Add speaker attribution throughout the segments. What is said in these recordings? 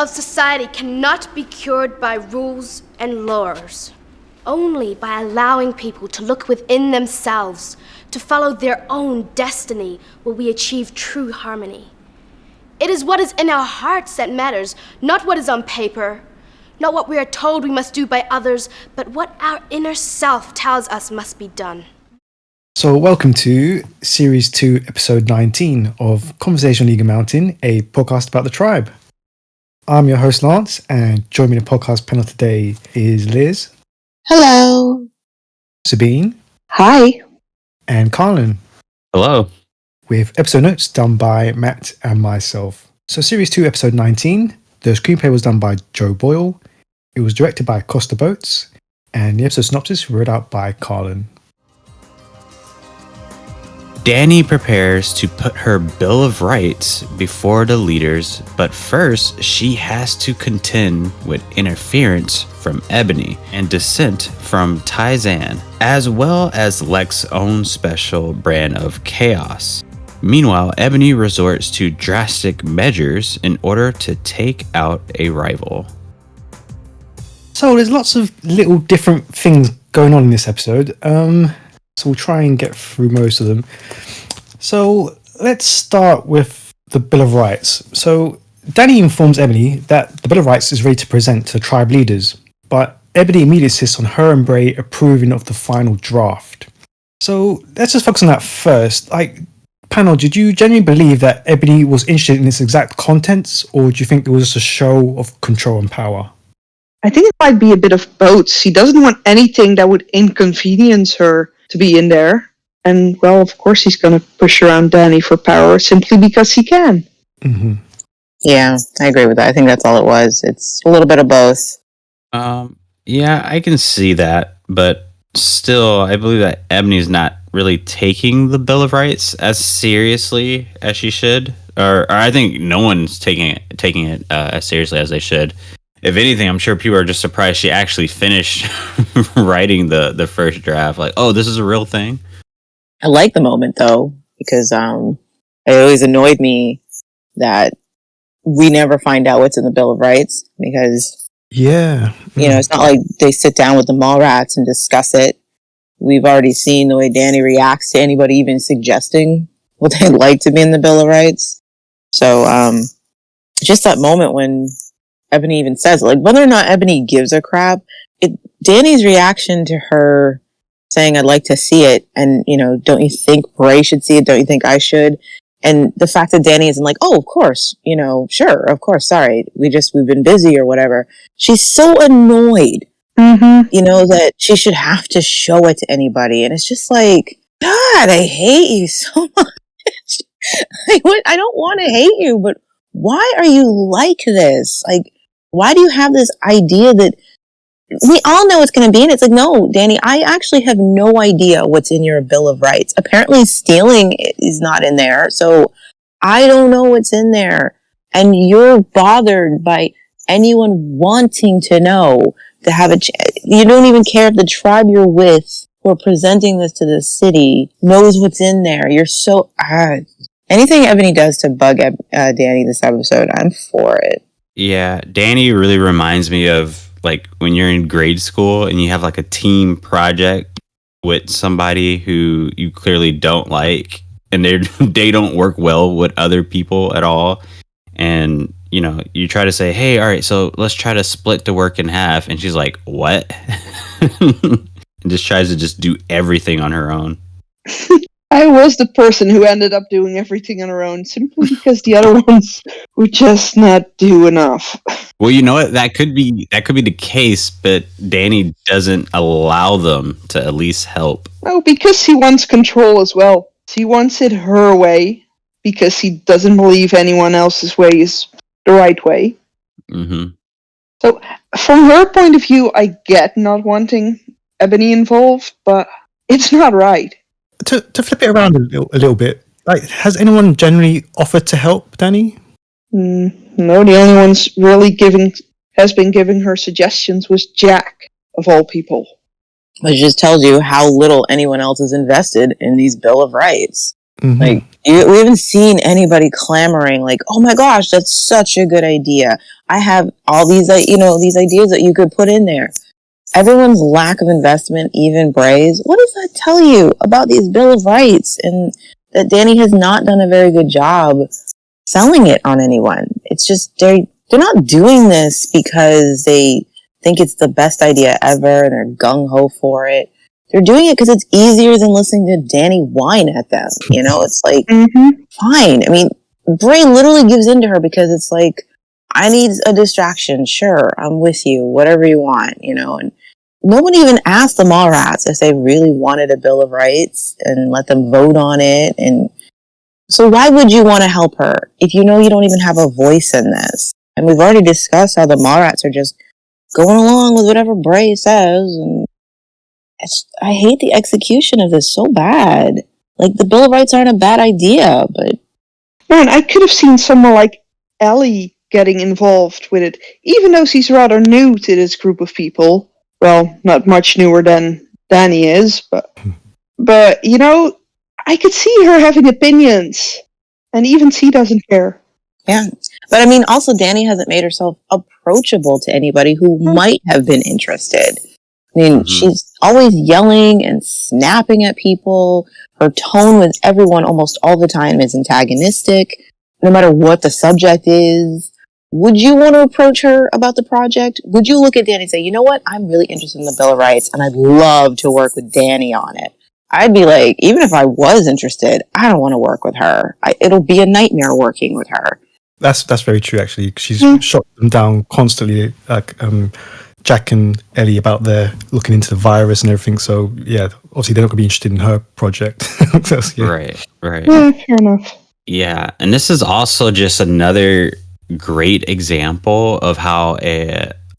Speaker 1: of society cannot be cured by rules and laws. Only by allowing people to look within themselves, to follow their own destiny, will we achieve true harmony. It is what is in our hearts that matters, not what is on paper, not what we are told we must do by others, but what our inner self tells us must be done.
Speaker 2: So welcome to Series 2, Episode 19 of Conversation on Eagle Mountain, a podcast about the tribe. I'm your host, Lance, and joining me in the podcast panel today is Liz.
Speaker 3: Hello.
Speaker 2: Sabine.
Speaker 3: Hi.
Speaker 2: And Colin.
Speaker 4: Hello.
Speaker 2: With episode notes done by Matt and myself. So Series 2, Episode 19, the screenplay was done by Joe Boyle, it was directed by Costa Boats, and the episode synopsis read out by Colin.
Speaker 4: Danny prepares to put her Bill of Rights before the leaders, but first she has to contend with interference from Ebony and dissent from Tyzan, as well as Lex's own special brand of chaos. Meanwhile, Ebony resorts to drastic measures in order to take out a rival.
Speaker 2: So there's lots of little different things going on in this episode. So we'll try and get through most of them. So let's start with the Bill of Rights. So Danny informs Ebony that the Bill of Rights is ready to present to the tribe leaders, but Ebony immediately insists on her and Bray approving of the final draft. So let's just focus on that first. Panel, did you genuinely believe that Ebony was interested in its exact contents, or do you think it was just a show of control and power?
Speaker 3: I think it might be a bit of both. She doesn't want anything that would inconvenience her to be in there. And, well, of course he's going to push around Danny for power simply because he can.
Speaker 2: Mm-hmm.
Speaker 5: Yeah, I agree with that. I think that's all it was. It's a little bit of both.
Speaker 4: Yeah, I can see that, but still, I believe that Ebony's not really taking the Bill of Rights as seriously as she should, or I think no one's taking it as seriously as they should. If anything, I'm sure people are just surprised she actually finished writing the first draft. Like, oh, this is a real thing.
Speaker 5: I like the moment though, because it always annoyed me that we never find out what's in the Bill of Rights, because it's not like they sit down with the Mallrats and discuss it. We've already seen the way Danny reacts to anybody even suggesting what they'd like to be in the Bill of Rights. So just that moment when Ebony even says, like, whether or not Ebony gives a crap, Danny's reaction to her saying, I'd like to see it, and, don't you think Bray should see it? Don't you think I should? And the fact that Danny isn't like, oh, of course, sure, of course, sorry, we've been busy or whatever. She's so annoyed, that she should have to show it to anybody. And it's just like, God, I hate you so much. I don't want to hate you, but why are you like this? Like, why do you have this idea that we all know what's going to be in it? It's like, no, Danny, I actually have no idea what's in your Bill of Rights. Apparently stealing is not in there, so I don't know what's in there. And you're bothered by anyone wanting to know, to have you don't even care if the tribe you're with who are presenting this to the city knows what's in there. You're so... anything Ebony does to bug Danny this episode, I'm for it.
Speaker 4: Yeah, Danny really reminds me of like when you're in grade school and you have like a team project with somebody who you clearly don't like, and they don't work well with other people at all, and you try to say, hey, all right, so let's try to split the work in half, and she's like, what? And just tries to just do everything on her own.
Speaker 3: I was the person who ended up doing everything on her own, simply because the other ones would just not do enough.
Speaker 4: Well, you know what? That could be the case, but Danny doesn't allow them to at least help.
Speaker 3: No, because he wants control as well. He wants it her way, because he doesn't believe anyone else's way is the right way.
Speaker 4: Mm-hmm.
Speaker 3: So, from her point of view, I get not wanting Ebony involved, but it's not right.
Speaker 2: To flip it around a little bit, has anyone generally offered to help Danny?
Speaker 3: No, the only one's really has been giving her suggestions was Jack, of all people.
Speaker 5: Which just tells you how little anyone else is invested in these Bill of Rights.
Speaker 2: Mm-hmm.
Speaker 5: Like, we haven't seen anybody clamoring like, "Oh my gosh, that's such a good idea. I have all these, these ideas that you could put in there." Everyone's lack of investment, even Bray's, what does that tell you about these Bill of Rights? And that Danny has not done a very good job selling it on anyone. It's just, they're not doing this because they think it's the best idea ever and they're gung-ho for it. They're doing it because it's easier than listening to Danny whine at them. It's like, fine. I mean, Bray literally gives in to her because it's like, I need a distraction. Sure, I'm with you. Whatever you want, and nobody even asked the Mallrats if they really wanted a Bill of Rights and let them vote on it. And so why would you want to help her if you know you don't even have a voice in this? And we've already discussed how the Mallrats are just going along with whatever Bray says. And I hate the execution of this so bad. Like, the Bill of Rights aren't a bad idea, but...
Speaker 3: Man, I could have seen someone like Ellie getting involved with it, even though she's rather new to this group of people. Well, not much newer than Danny is, but I could see her having opinions, and even she doesn't care.
Speaker 5: Yeah, but I mean, also Danny hasn't made herself approachable to anybody who might have been interested. I mean, she's always yelling and snapping at people. Her tone with everyone almost all the time is antagonistic, no matter what the subject is. Would you want to approach her about the project? Would you look at Danny and say, you know what? I'm really interested in the Bill of Rights, and I'd love to work with Danny on it. I'd be like, even if I was interested, I don't want to work with her. It'll be a nightmare working with her.
Speaker 2: That's very true, actually. She's shot them down constantly, like Jack and Ellie, about their looking into the virus and everything. So, yeah, obviously they're not going to be interested in her project.
Speaker 4: Right.
Speaker 3: Yeah, fair enough.
Speaker 4: Yeah, and this is also just another great example of how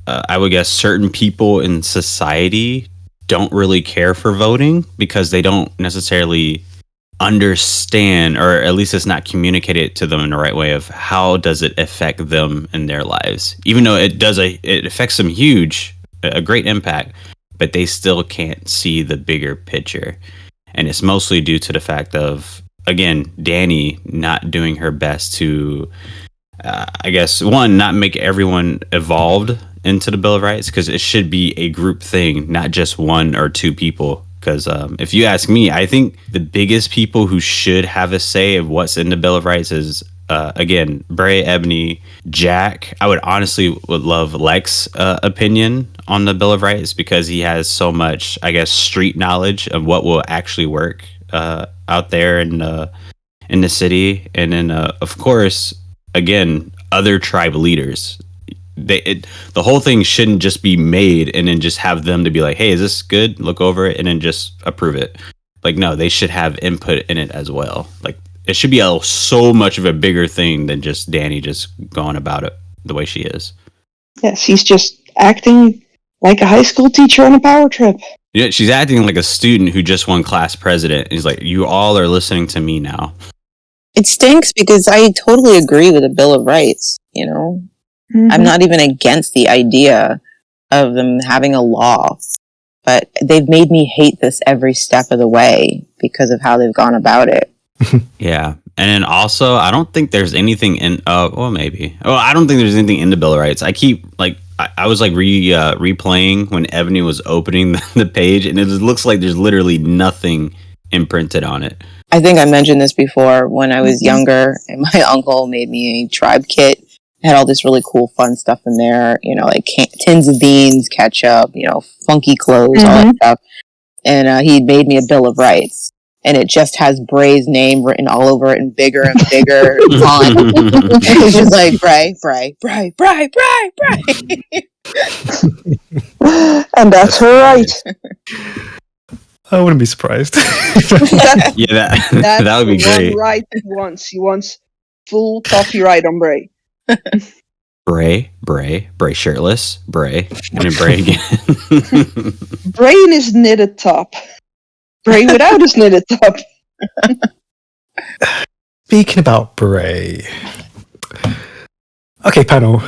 Speaker 4: I would guess certain people in society don't really care for voting because they don't necessarily understand, or at least it's not communicated to them in the right way of how does it affect them in their lives, even though it affects them a great impact, but they still can't see the bigger picture. And it's mostly due to the fact of, again, Danny not doing her best to I guess, one, not make everyone evolved into the Bill of Rights, because it should be a group thing, not just one or two people. Because if you ask me, I think the biggest people who should have a say of what's in the Bill of Rights is, again, Bray, Ebony, Jack. I would love Lex's opinion on the Bill of Rights, because he has so much, I guess, street knowledge of what will actually work out there in the city. And then, of course, again, other tribe leaders. The whole thing shouldn't just be made and then just have them to be like, hey, is this good? Look over it and then just approve it. Like, no, they should have input in it as well. Like, it should be so much of a bigger thing than just Danny just going about it the way she is.
Speaker 3: Yes, he's just acting like a high school teacher on a power trip.
Speaker 4: Yeah, she's acting like a student who just won class president. He's like, you all are listening to me now.
Speaker 5: It stinks because I totally agree with the Bill of Rights, I'm not even against the idea of them having a law, but they've made me hate this every step of the way because of how they've gone about it.
Speaker 4: Yeah. And then also, I don't think there's anything in, well, maybe. Oh, I don't think there's anything in the Bill of Rights. I keep, like, I was like replaying when Ebony was opening the page, and it looks like there's literally nothing imprinted on it.
Speaker 5: I think I mentioned this before when I was younger, and my uncle made me a tribe kit. It had all this really cool, fun stuff in there, like tins of beans, ketchup, funky clothes, all that stuff. And he made me a Bill of Rights. And it just has Bray's name written all over it in bigger and bigger font. And it's just like, Bray.
Speaker 3: And that's her right.
Speaker 2: I wouldn't be surprised.
Speaker 4: Yeah, that would be great.
Speaker 3: One right he wants. He wants full copyright on Bray.
Speaker 4: Bray shirtless, Bray, and then Bray again.
Speaker 3: Bray in his knitted top. Bray without his knitted top.
Speaker 2: Speaking about Bray. Okay, panel.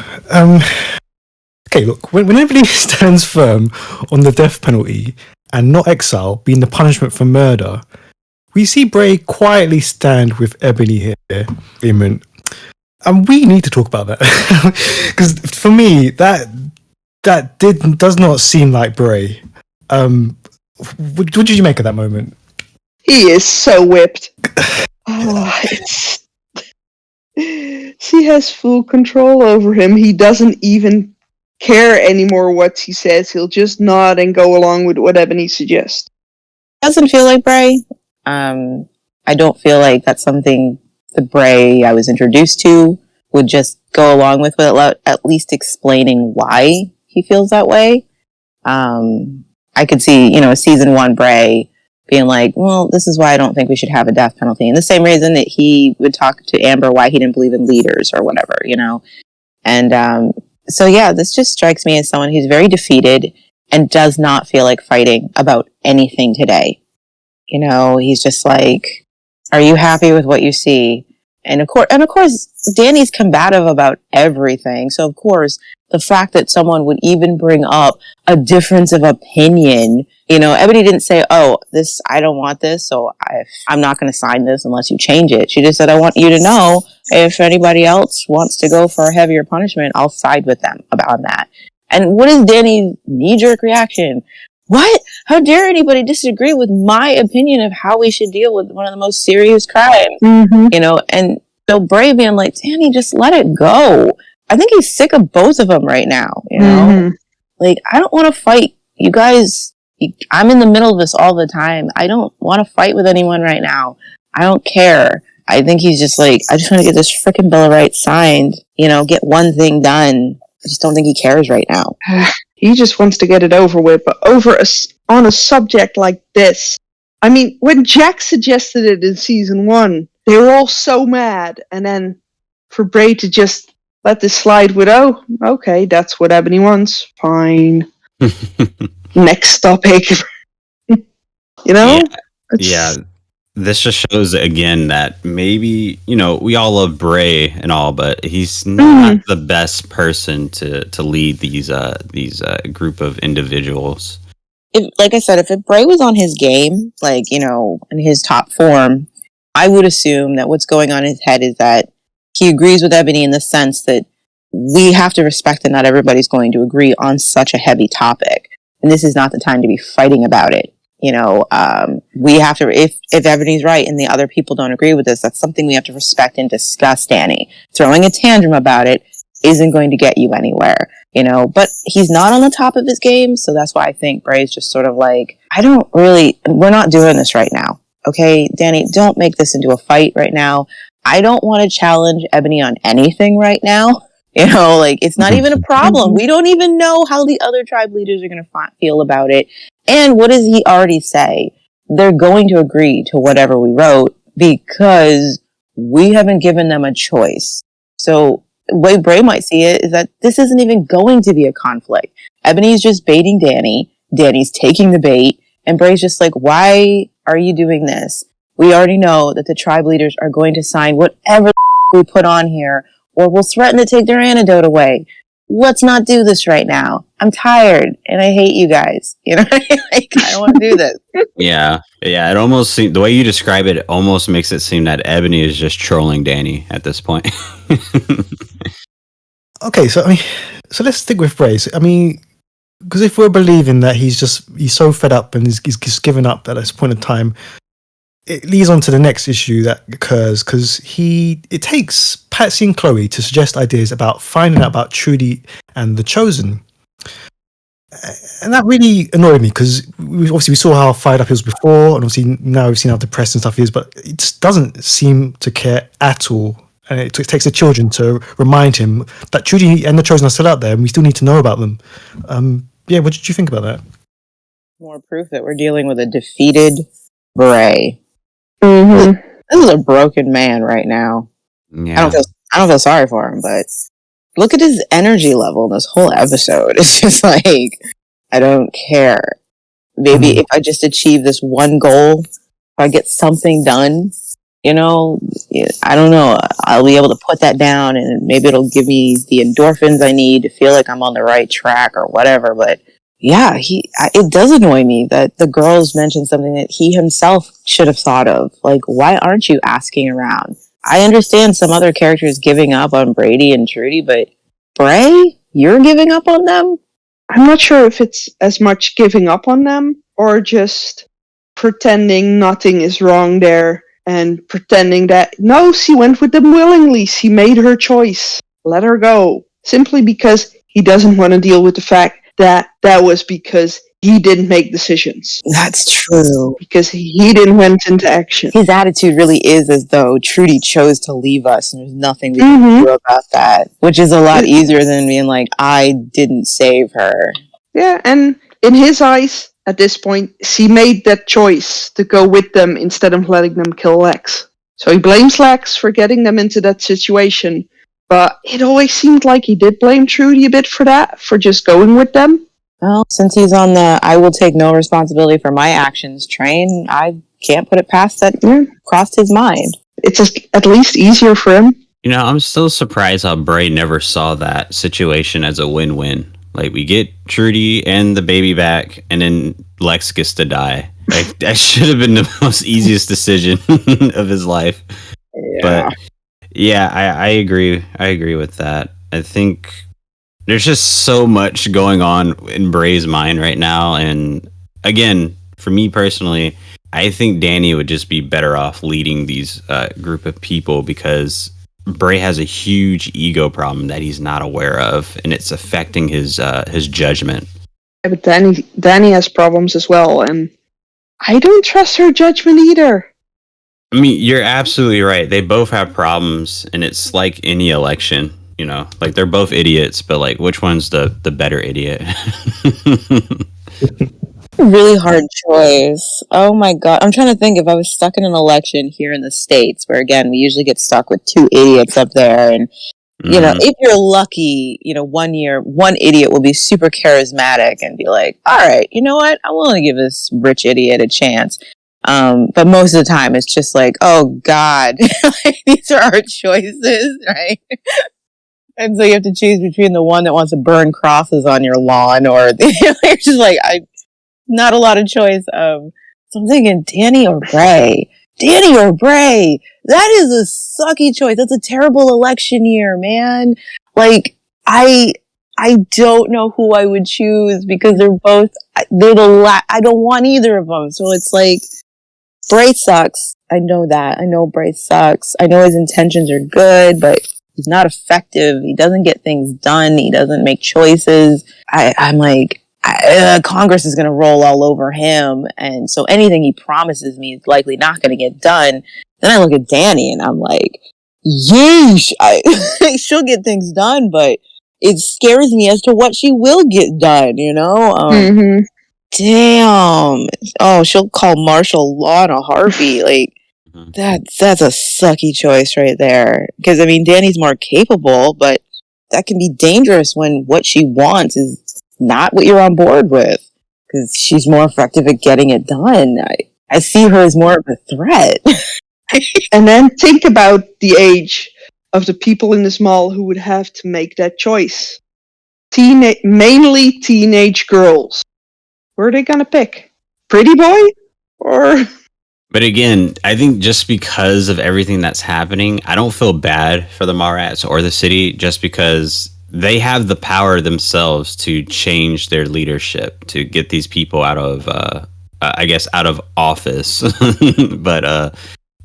Speaker 2: Okay, look, when everybody stands firm on the death penalty and not exile being the punishment for murder, we see Bray quietly stand with Ebony here, Raymond. And we need to talk about that. Because for me, that does not seem like Bray. What did you make of that moment?
Speaker 3: He is so whipped. She has full control over him. He doesn't even care anymore what she says. He'll just nod and go along with what Ebony suggests.
Speaker 5: Doesn't feel like Bray. I don't feel like that's something the Bray I was introduced to would just go along with at least explaining why he feels that way. I could see, season 1 Bray being like, well, this is why I don't think we should have a death penalty. And the same reason that he would talk to Amber why he didn't believe in leaders or whatever, And so, yeah, this just strikes me as someone who's very defeated and does not feel like fighting about anything today. He's just like, are you happy with what you see? And of course, Danny's combative about everything. So, of course, the fact that someone would even bring up a difference of opinion, Ebony didn't say, oh, I don't want this, so I'm not going to sign this unless you change it. She just said, I want you to know if anybody else wants to go for a heavier punishment, I'll side with them about that. And what is Danny's knee-jerk reaction? What? How dare anybody disagree with my opinion of how we should deal with one of the most serious crimes?
Speaker 3: Mm-hmm.
Speaker 5: And so Bray being like, Danny, just let it go. I think he's sick of both of them right now,
Speaker 3: Mm-hmm.
Speaker 5: Like, I don't want to fight. You guys, I'm in the middle of this all the time. I don't want to fight with anyone right now. I don't care. I think he's just like, I just want to get this frickin' Bill of Rights signed, get one thing done. I just don't think he cares right now.
Speaker 3: He just wants to get it over with, but on a subject like this. I mean, when Jack suggested it in season 1, they were all so mad, and then for Bray to just let this slide with, oh, okay, that's what Ebony wants. Fine. Next topic.
Speaker 4: Yeah. This just shows again that maybe, we all love Bray and all, but he's not the best person to lead these group of individuals.
Speaker 5: Like I said, if Bray was on his game, in his top form, I would assume that what's going on in his head is that he agrees with Ebony in the sense that we have to respect that not everybody's going to agree on such a heavy topic. And this is not the time to be fighting about it. We have to, if Ebony's right and the other people don't agree with this, that's something we have to respect and discuss, Danny. Throwing a tantrum about it isn't going to get you anywhere, but he's not on the top of his game. So that's why I think Bray's just sort of like, we're not doing this right now. Okay, Danny, don't make this into a fight right now. I don't want to challenge Ebony on anything right now. It's not even a problem. We don't even know how the other tribe leaders are going to feel about it. And what does he already say? They're going to agree to whatever we wrote because we haven't given them a choice. So the way Bray might see it is that this isn't even going to be a conflict. Ebony's just baiting Danny. Danny's taking the bait. And Bray's just like, why are you doing this? We already know that the tribe leaders are going to sign whatever we put on here, or we'll threaten to take their antidote away. Let's not do this right now. I'm tired and I hate you guys. I don't want to do this.
Speaker 4: Yeah. It almost seems, the way you describe it, almost makes it seem that Ebony is just trolling Danny at this point.
Speaker 2: Okay, so let's stick with Bray. Because if we're believing that he's so fed up and he's just given up at this point in time, it leads on to the next issue that occurs because it takes Patsy and Chloe to suggest ideas about finding out about Trudy and the Chosen. And that really annoyed me because we saw how fired up he was before, and obviously now we've seen how depressed and stuff he is, but it just doesn't seem to care at all. And it takes the children to remind him that Trudy and the Chosen are still out there and we still need to know about them. What did you think about that?
Speaker 5: More proof that we're dealing with a defeated Bray.
Speaker 3: Mm-hmm.
Speaker 5: This is a broken man right now.
Speaker 4: Yeah.
Speaker 5: I don't feel sorry for him, but look at his energy level in this whole episode. It's just like, I don't care. Maybe if I just achieve this one goal, if I get something done, I don't know. I'll be able to put that down and maybe it'll give me the endorphins I need to feel like I'm on the right track or whatever. But yeah, it does annoy me that the girls mentioned something that he himself should have thought of. Like, why aren't you asking around? I understand some other characters giving up on Brady and Trudy, but Bray, you're giving up on them?
Speaker 3: I'm not sure if it's as much giving up on them or just pretending nothing is wrong there and pretending that, no, she went with them willingly. She made her choice. Let her go. Simply because he doesn't want to deal with the fact that was because he didn't make decisions.
Speaker 5: That's true.
Speaker 3: Because he didn't went into action.
Speaker 5: His attitude really is as though Trudy chose to leave us and there's nothing we can do about that. Which is a lot easier than being like, I didn't save her.
Speaker 3: Yeah, and in his eyes, at this point, she made that choice to go with them instead of letting them kill Lex. So he blames Lex for getting them into that situation. But it always seemed like he did blame Trudy a bit for that, for just going with them.
Speaker 5: Well, since he's on the I will take no responsibility for my actions train, I can't put it past that crossed his mind.
Speaker 3: It's at least easier for him.
Speaker 4: You know, I'm still surprised how Bray never saw that situation as a win-win. Like, we get Trudy and the baby back, and then Lex gets to die. Like, that should have been the most easiest decision of his life.
Speaker 5: Yeah.
Speaker 4: But yeah, I agree. I agree with that. I think there's just so much going on in Bray's mind right now. And again, for me personally, I think Danny would just be better off leading these group of people because Bray has a huge ego problem that he's not aware of, and it's affecting his judgment.
Speaker 3: Yeah, but Danny has problems as well, and I don't trust her judgment either.
Speaker 4: I mean, you're absolutely right. They both have problems, and it's like any election, you know, like they're both idiots, but like which one's the better idiot?
Speaker 5: Really hard choice. Oh my god. I'm trying to think if I was stuck in an election here in the States, where again, we usually get stuck with two idiots up there. And, you know, if you're lucky, you know, one year, one idiot will be super charismatic and be like, all right, you know what? I'm willing to give this rich idiot a chance. But most of the time it's just like, oh God, these are our choices, right? And so you have to choose between the one that wants to burn crosses on your lawn or you're just like, not a lot of choice. So I'm thinking Danny or Bray. Danny or Bray. That is a sucky choice. That's a terrible election year, man. Like, I don't know who I would choose because they're I don't want either of them. So it's like, Bray sucks. I know that. I know Bray sucks. I know his intentions are good, but he's not effective. He doesn't get things done. He doesn't make choices. I'm like, Congress is going to roll all over him. And so anything he promises me is likely not going to get done. Then I look at Danny and I'm like, yeesh. She'll get things done, but it scares me as to what she will get done, you know? Damn. Oh, she'll call martial law in a heartbeat. Like, that's a sucky choice right there. Because, I mean, Danny's more capable, but that can be dangerous when what she wants is not what you're on board with. Because she's more effective at getting it done. I see her as more of a threat.
Speaker 3: And then think about the age of the people in this mall who would have to make that choice. Mainly teenage girls. Who are they gonna pick? Pretty boy? Or...
Speaker 4: But again, I think just because of everything that's happening, I don't feel bad for the Mallrats or the city just because they have the power themselves to change their leadership, to get these people out of, out of office. But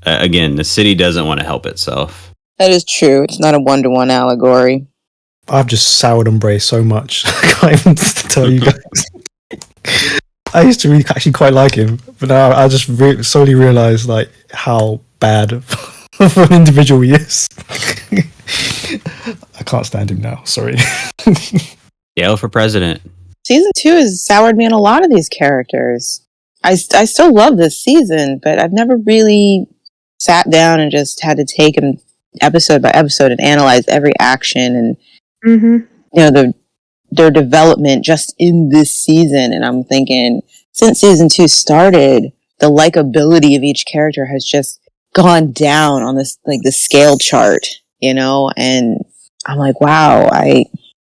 Speaker 4: again, the city doesn't want to help itself.
Speaker 5: That is true. It's not a one-to-one allegory.
Speaker 2: I've just soured on Bray so much. I can't even tell you guys. I used to really actually quite like him, but now I just slowly realised like how bad of an individual he is. I can't stand him now. Sorry.
Speaker 4: Yale for president.
Speaker 5: Season 2 has soured me on a lot of these characters. I still love this season, but I've never really sat down and just had to take them episode by episode and analyze every action and you know their development just in this season. And I'm thinking, since season 2 started, the likability of each character has just gone down on this, like, the scale chart, you know? And I'm like, wow, I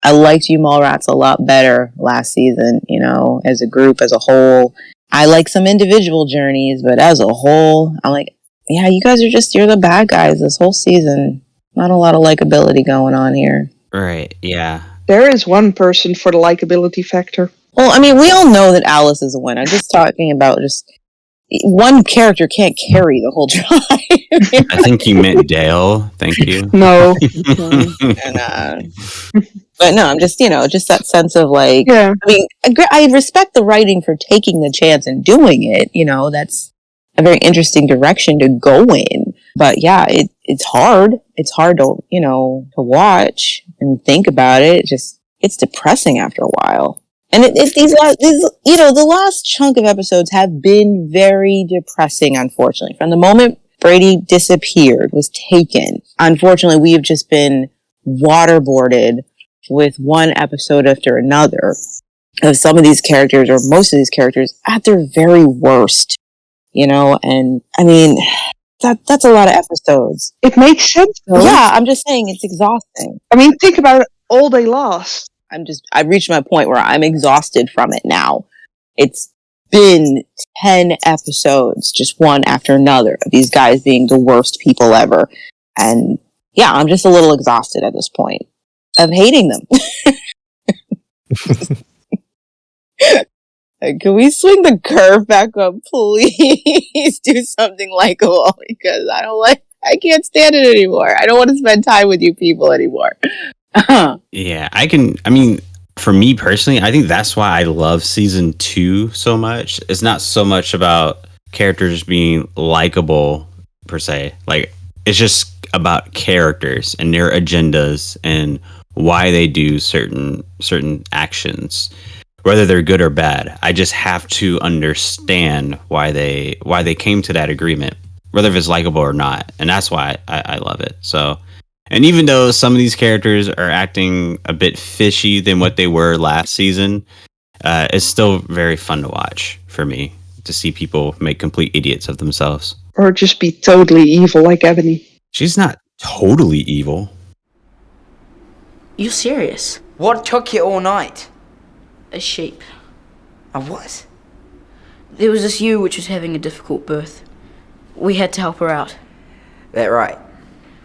Speaker 5: I liked you Mallrats a lot better last season, you know, as a group, as a whole. I like some individual journeys, but as a whole, I'm like, yeah, you guys you're the bad guys this whole season. Not a lot of likability going on here.
Speaker 4: Right, yeah.
Speaker 3: There is one person for the likability factor.
Speaker 5: Well, I mean, we all know that Alice is a win. I'm just talking about just one character can't carry the whole drive.
Speaker 4: I think you meant Dale. Thank you.
Speaker 3: No.
Speaker 5: And, but no, I'm just, just that sense of like,
Speaker 3: Yeah.
Speaker 5: I mean, I respect the writing for taking the chance and doing it. You know, that's a very interesting direction to go in. But yeah, it's hard. It's hard to, to watch and think about it. It's depressing after a while. And the last chunk of episodes have been very depressing, unfortunately. From the moment Brady disappeared, was taken, unfortunately, we have just been waterboarded with one episode after another of some of these characters, or most of these characters, at their very worst. And I mean, that's a lot of episodes.
Speaker 3: It makes sense, though.
Speaker 5: Yeah, I'm just saying it's exhausting.
Speaker 3: I mean, think about it, all they lost.
Speaker 5: I've reached my point where I'm exhausted from it now. It's been 10 episodes, just one after another, of these guys being the worst people ever. And yeah, I'm just a little exhausted at this point of hating them. Can we swing the curve back up, please? Do something likable, because I can't stand it anymore. I don't want to spend time with you people anymore.
Speaker 4: Yeah, for me personally, I think that's why I love season 2 so much. It's not so much about characters being likable per se. Like, it's just about characters and their agendas and why they do certain actions, whether they're good or bad. I just have to understand why they came to that agreement, whether it's likable or not. And that's why I love it. So, and even though some of these characters are acting a bit fishy than what they were last season, it's still very fun to watch for me, to see people make complete idiots of themselves.
Speaker 3: Or just be totally evil like Ebony.
Speaker 4: She's not totally evil.
Speaker 6: You serious?
Speaker 7: What took you all night?
Speaker 6: A sheep.
Speaker 7: A what?
Speaker 6: There was this ewe which was having a difficult birth. We had to help her out.
Speaker 7: That right.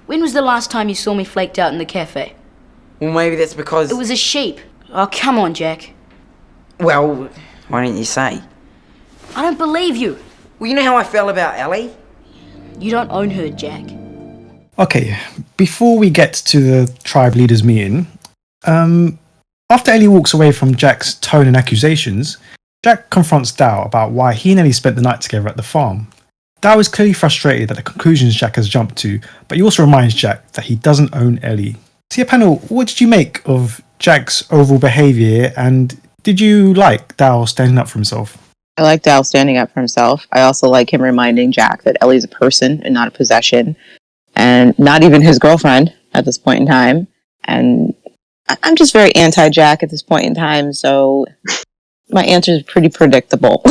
Speaker 6: When was the last time you saw me flaked out in the cafe?
Speaker 7: Well, maybe that's because...
Speaker 6: It was a sheep. Oh, come on, Jack.
Speaker 7: Well, why didn't you say?
Speaker 6: I don't believe you.
Speaker 7: Well, you know how I felt about Ellie?
Speaker 6: You don't own her, Jack.
Speaker 2: Okay, before we get to the tribe leaders meeting, after Ellie walks away from Jack's tone and accusations, Jack confronts Dow about why he and Ellie spent the night together at the farm. Dow is clearly frustrated at the conclusions Jack has jumped to, but he also reminds Jack that he doesn't own Ellie. So, panel, what did you make of Jack's overall behaviour, and did you like Dow standing up for himself?
Speaker 5: I like Dow standing up for himself. I also like him reminding Jack that Ellie's a person and not a possession, and not even his girlfriend at this point in time. And I'm just very anti-Jack at this point in time, so my answer is pretty predictable.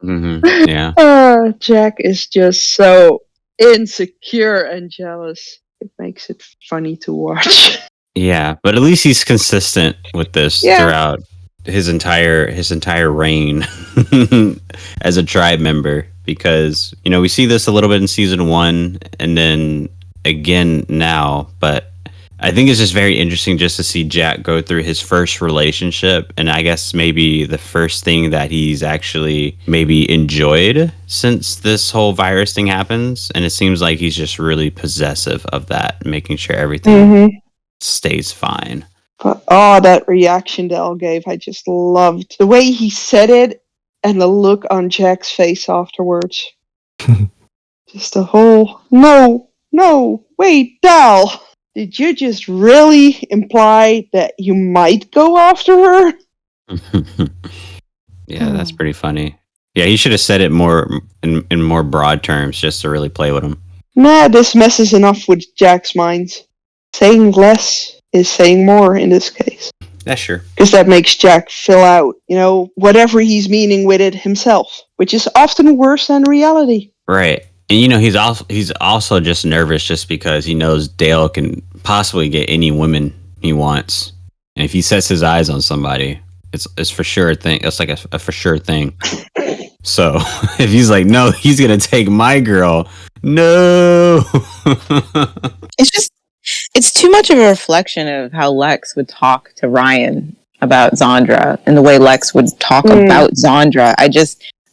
Speaker 4: Mm-hmm. Yeah.
Speaker 3: Jack is just so insecure and jealous. It makes it funny to watch.
Speaker 4: Yeah, but at least he's consistent with this throughout his entire reign as a tribe member, because we see this a little bit in season 1 and then again now, but I think it's just very interesting just to see Jack go through his first relationship, and I guess maybe the first thing that he's actually maybe enjoyed since this whole virus thing happens, and it seems like he's just really possessive of that, making sure everything stays fine.
Speaker 3: But that reaction Del gave, I just loved the way he said it and the look on Jack's face afterwards. Just the whole no, wait, Del. Did you just really imply that you might go after her?
Speaker 4: Yeah, that's pretty funny. Yeah, he should have said it more in more broad terms just to really play with him.
Speaker 3: Nah, this messes enough with Jack's mind. Saying less is saying more in this case.
Speaker 4: That's sure.
Speaker 3: Because that makes Jack fill out, whatever he's meaning with it himself, which is often worse than reality.
Speaker 4: Right. And he's also just nervous just because he knows Dale can possibly get any women he wants. And if he sets his eyes on somebody, it's for sure a thing. It's like a for sure thing. So if he's like, no, he's gonna take my girl. No.
Speaker 5: It's too much of a reflection of how Lex would talk to Ryan about Zandra and the way Lex would talk about Zandra.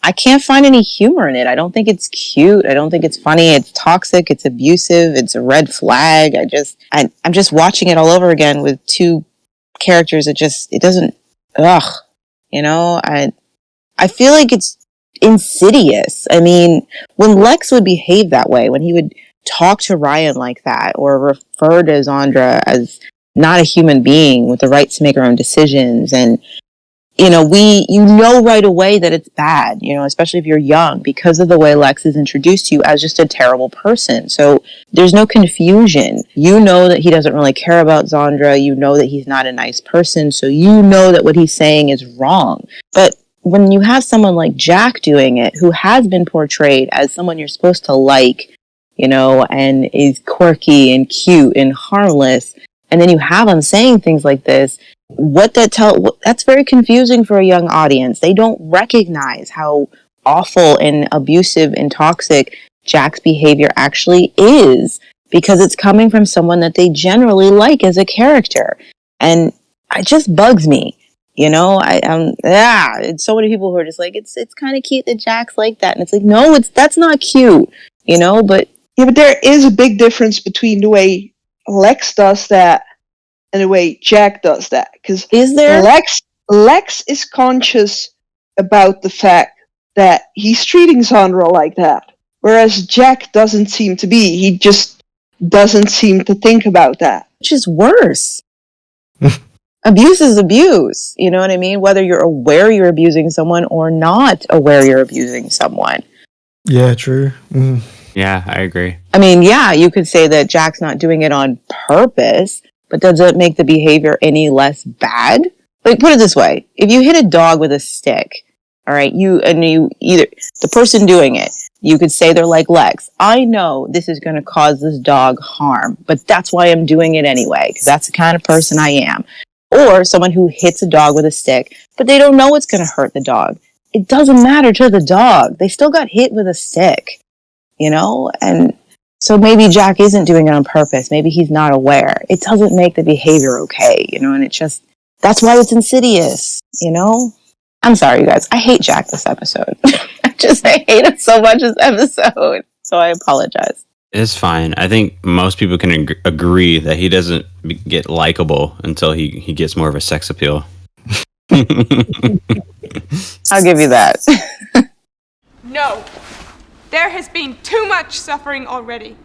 Speaker 5: I can't find any humor in it. I don't think it's cute. I don't think it's funny. It's toxic. It's abusive. It's a red flag. I'm just watching it all over again with two characters. It doesn't, you know, I feel like it's insidious. I mean, when Lex would behave that way, when he would talk to Ryan like that, or refer to Zandra as not a human being with the right to make her own decisions, and you know right away that it's bad, you know, especially if you're young, because of the way Lex is introduced to you as just a terrible person. So there's no confusion. You know that he doesn't really care about Zandra. You know that he's not a nice person. So you know that what he's saying is wrong. But when you have someone like Jack doing it, who has been portrayed as someone you're supposed to like, you know, and is quirky and cute and harmless, and then you have him saying things like this, that's very confusing for a young audience. They don't recognize how awful and abusive and toxic Jack's behavior actually is, because it's coming from someone that they generally like as a character. And it just bugs me. You know, it's so many people who are just like, it's kind of cute that Jack's like that. And it's like, no, that's not cute, you know, but.
Speaker 3: Yeah, but there is a big difference between the way Lex does that and the way Jack does that. Because
Speaker 5: is there?
Speaker 3: Lex is conscious about the fact that he's treating Zandra like that. Whereas Jack doesn't seem to be. He just doesn't seem to think about that.
Speaker 5: Which is worse. Abuse is abuse, you know what I mean? Whether you're aware you're abusing someone or not aware you're abusing someone.
Speaker 2: Yeah, true. Mm.
Speaker 4: Yeah, I agree.
Speaker 5: I mean, yeah, you could say that Jack's not doing it on purpose, but does it make the behavior any less bad? Like, put it this way. If you hit a dog with a stick, all right, the person doing it, you could say they're like Lex. I know this is going to cause this dog harm, but that's why I'm doing it anyway, because that's the kind of person I am. Or someone who hits a dog with a stick, but they don't know it's going to hurt the dog. It doesn't matter to the dog. They still got hit with a stick, you know? And so maybe Jack isn't doing it on purpose. Maybe he's not aware. It doesn't make the behavior okay, you know? And that's why it's insidious, you know? I'm sorry, you guys. I hate Jack this episode. I hate him so much this episode. So I apologize.
Speaker 4: It's fine. I think most people can agree that he doesn't get likable until he gets more of a sex appeal.
Speaker 5: I'll give you that.
Speaker 8: No. There has been too much suffering already.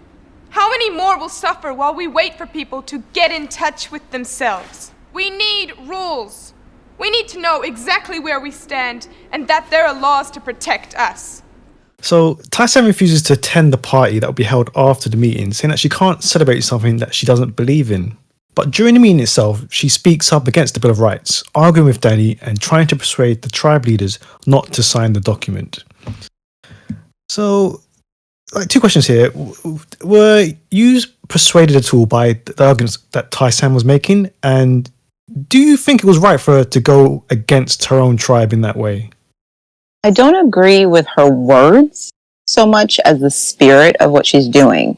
Speaker 8: How many more will suffer while we wait for people to get in touch with themselves? We need rules. We need to know exactly where we stand and that there are laws to protect us.
Speaker 2: So, Tyson refuses to attend the party that will be held after the meeting, saying that she can't celebrate something that she doesn't believe in. But during the meeting itself, she speaks up against the Bill of Rights, arguing with Danny and trying to persuade the tribe leaders not to sign the document. So, two questions here. Were you persuaded at all by the arguments that Tyson was making? And do you think it was right for her to go against her own tribe in that way?
Speaker 5: I don't agree with her words so much as the spirit of what she's doing.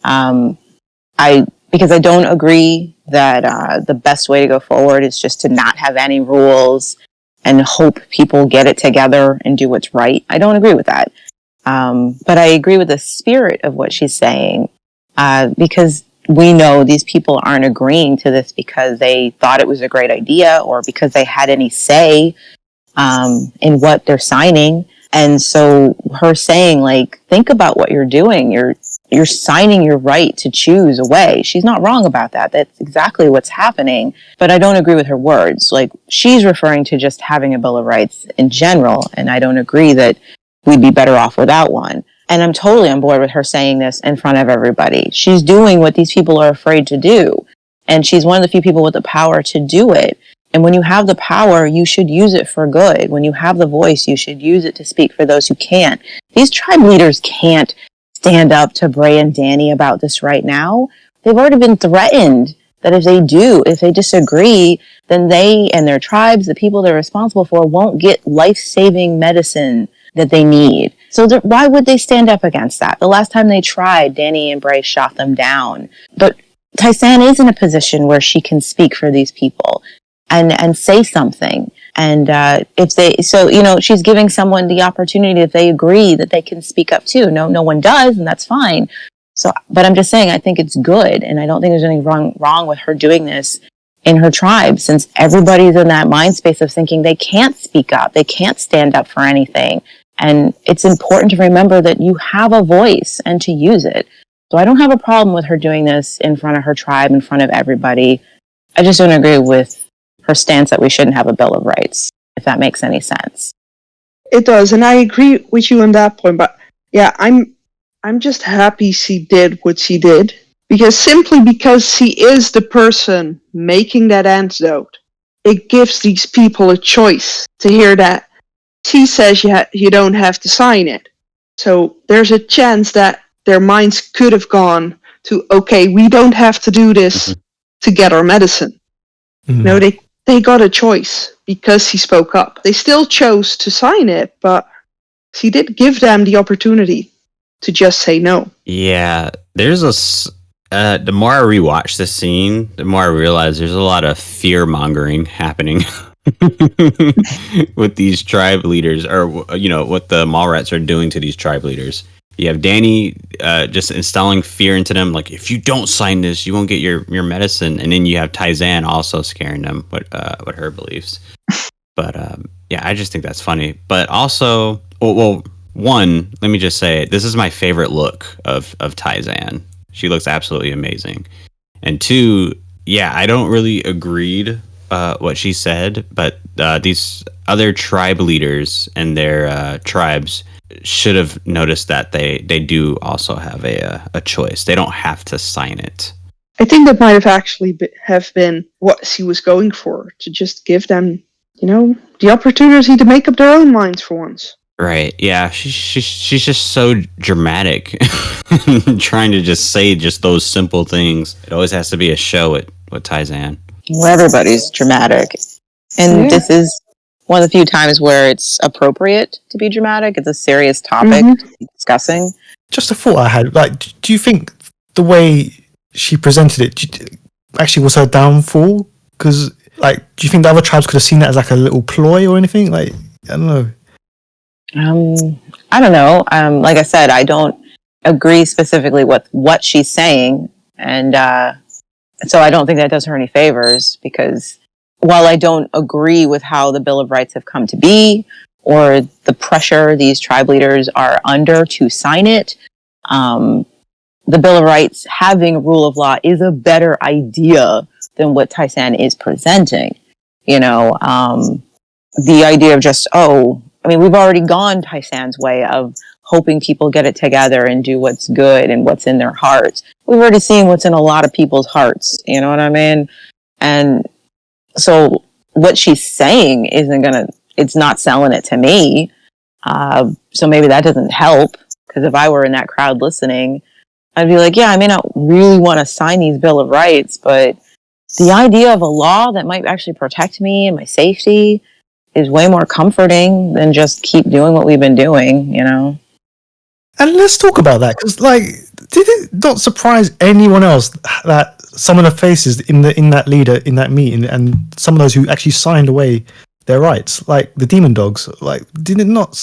Speaker 5: Because I don't agree that the best way to go forward is just to not have any rules and hope people get it together and do what's right. I don't agree with that. But I agree with the spirit of what she's saying, because we know these people aren't agreeing to this because they thought it was a great idea or because they had any say in what they're signing. And so her saying, like, think about what you're doing. You're signing your right to choose a way. She's not wrong about that. That's exactly what's happening. But I don't agree with her words. Like, she's referring to just having a Bill of Rights in general. And I don't agree that we'd be better off without one. And I'm totally on board with her saying this in front of everybody. She's doing what these people are afraid to do. And she's one of the few people with the power to do it. And when you have the power, you should use it for good. When you have the voice, you should use it to speak for those who can't. These tribe leaders can't stand up to Bray and Danny about this right now. They've already been threatened. that if they disagree, then they and their tribes, the people they're responsible for, won't get life-saving medicine that they need. So why would they stand up against that? The last time they tried, Danny and Bray shot them down. But Tysan is in a position where she can speak for these people and say something. And she's giving someone the opportunity, if they agree, that they can speak up too. No one does, and that's fine. So, but I'm just saying, I think it's good, and I don't think there's anything wrong with her doing this in her tribe, since everybody's in that mind space of thinking they can't speak up, they can't stand up for anything. And it's important to remember that you have a voice and to use it. So I don't have a problem with her doing this in front of her tribe, in front of everybody. I just don't agree with her stance that we shouldn't have a Bill of Rights, if that makes any sense.
Speaker 3: It does, and I agree with you on that point. But yeah, I'm just happy she did what she did, because she is the person making that antidote, it gives these people a choice to hear that she says you don't have to sign it. So there's a chance that their minds could have gone to, okay, we don't have to do this to get our medicine.
Speaker 2: Mm.
Speaker 3: No, they got a choice because he spoke up. They still chose to sign it, but she did give them the opportunity to just say no.
Speaker 4: Yeah, there's the more I rewatch this scene, the more I realize there's a lot of fear mongering happening with these tribe leaders, or what the Mallrats are doing to these tribe leaders. You have Danny just instilling fear into them, like, if you don't sign this, you won't get your medicine. And then you have Tysan also scaring them what her beliefs. But yeah, I just think that's funny. But also, well, one, let me just say, this is my favorite look of Tysan. She looks absolutely amazing. And two, yeah, I don't really agreed what she said, but these other tribe leaders and their tribes should have noticed that they do also have a choice. They don't have to sign it.
Speaker 3: I think that might have actually have been what she was going for, to just give them, the opportunity to make up their own minds for once.
Speaker 4: Right. Yeah. She's just so dramatic, trying to just say just those simple things. It always has to be a show with Tysan.
Speaker 5: Well, everybody's dramatic, and This is one of the few times where it's appropriate to be dramatic. It's a serious topic to be discussing.
Speaker 2: Just a thought I had. Like, do you think the way she presented it actually was her downfall? Because, do you think the other tribes could have seen that as like a little ploy or anything? Like, I don't know.
Speaker 5: I don't know. Like I said, I don't agree specifically with what she's saying, and so I don't think that does her any favors, because while I don't agree with how the Bill of Rights have come to be, or the pressure these tribe leaders are under to sign it, the Bill of Rights having rule of law is a better idea than what Tysan is presenting. The idea of just, we've already gone Tysan's way of hoping people get it together and do what's good and what's in their hearts. We've already seen what's in a lot of people's hearts, you know what I mean? And so what she's saying it's not selling it to me. So maybe that doesn't help, because if I were in that crowd listening, I'd be like, yeah, I may not really want to sign these Bill of Rights, but the idea of a law that might actually protect me and my safety is way more comforting than just keep doing what we've been doing,
Speaker 2: And let's talk about that, because, did it not surprise anyone else that some of the faces in that meeting, and some of those who actually signed away their rights, like the demon dogs, did it not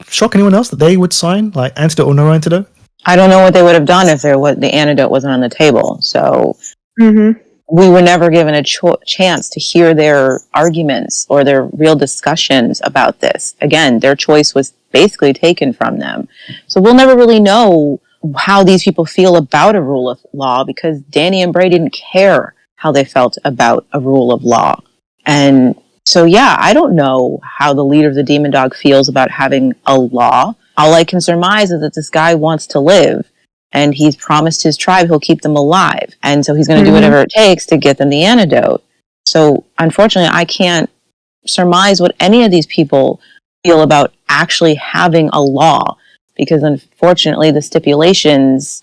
Speaker 2: shock anyone else that they would sign, antidote or no antidote?
Speaker 5: I don't know what they would have done if the antidote wasn't on the table. So we were never given a chance to hear their arguments or their real discussions about this. Again, their choice was basically taken from them. So we'll never really know how these people feel about a rule of law, because Danny and Bray didn't care how they felt about a rule of law. And so, yeah, I don't know how the leader of the Demon Dog feels about having a law. All I can surmise is that this guy wants to live, and he's promised his tribe he'll keep them alive. And so he's going to do whatever it takes to get them the antidote. So unfortunately, I can't surmise what any of these people feel about actually having a law, because unfortunately the stipulations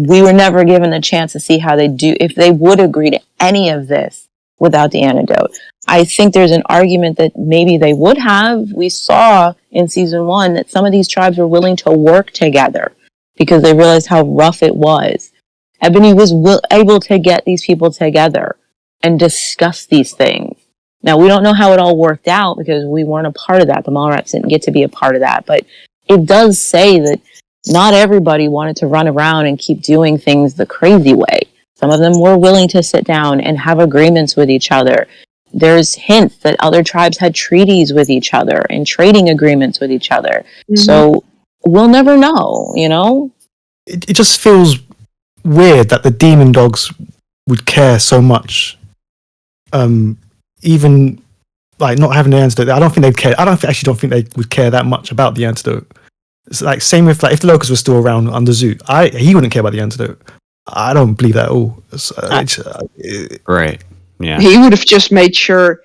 Speaker 5: we were never given a chance to see how they do, if they would agree to any of this without the antidote. I think there's an argument that maybe they would have. We saw in season 1 that some of these tribes were willing to work together because they realized how rough it was. Ebony was able to get these people together and discuss these things. Now, we don't know how it all worked out because we weren't a part of that. The Mallrats didn't get to be a part of that. But it does say that not everybody wanted to run around and keep doing things the crazy way. Some of them were willing to sit down and have agreements with each other. There's hints that other tribes had treaties with each other and trading agreements with each other. Mm-hmm. So we'll never know, you know?
Speaker 2: It just feels weird that the demon dogs would care so much. Even like not having the antidote, I don't think they'd care. Actually don't think they would care that much about the antidote. It's like same with like if the locusts were still around under Zoo, he wouldn't care about the antidote. I don't believe that at all.
Speaker 4: Right. Yeah.
Speaker 3: He would have just made sure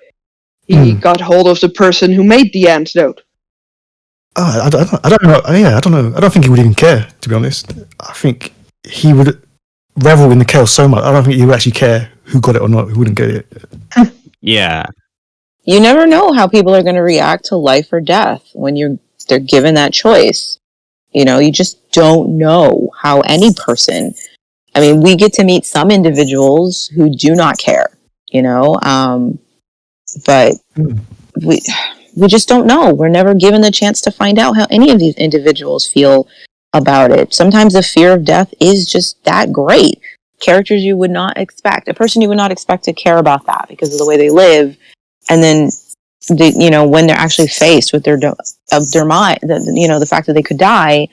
Speaker 3: he got hold of the person who made the antidote.
Speaker 2: I don't know. Yeah, I don't know. I don't think he would even care, to be honest. I think he would revel in the chaos so much. I don't think he would actually care who got it or not, who wouldn't get it.
Speaker 4: Yeah.
Speaker 5: You never know how people are going to react to life or death when they're given that choice. You know, you just don't know how any person. I mean, we get to meet some individuals who do not care, you know, but we just don't know. We're never given the chance to find out how any of these individuals feel about it. Sometimes the fear of death is just that great. Characters you would not expect, a person you would not expect to care about that because of the way they live, and then when they're actually faced with their mind, the fact that they could die,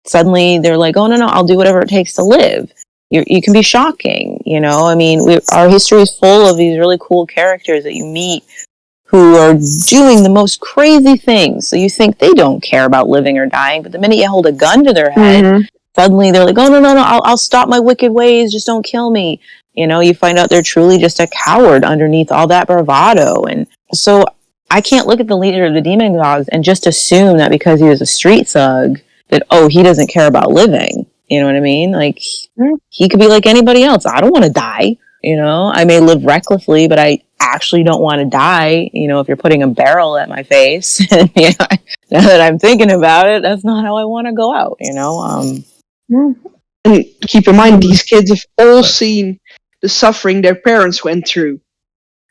Speaker 5: suddenly they're like, oh no, I'll do whatever it takes to live. You can be shocking, you know. I mean, our history is full of these really cool characters that you meet who are doing the most crazy things. So you think they don't care about living or dying, but the minute you hold a gun to their head, suddenly they're like, oh no, I'll stop my wicked ways, just don't kill me. You know, you find out they're truly just a coward underneath all that bravado. And so I can't look at the leader of the demon dogs and just assume that because he was a street thug that, he doesn't care about living. You know what I mean? Like, he could be like anybody else. I don't want to die. You know, I may live recklessly, but I actually don't want to die. You know, if you're putting a barrel at my face, now that I'm thinking about it, that's not how I want to go out, you know?
Speaker 3: And keep in mind, these kids have all seen the suffering their parents went through.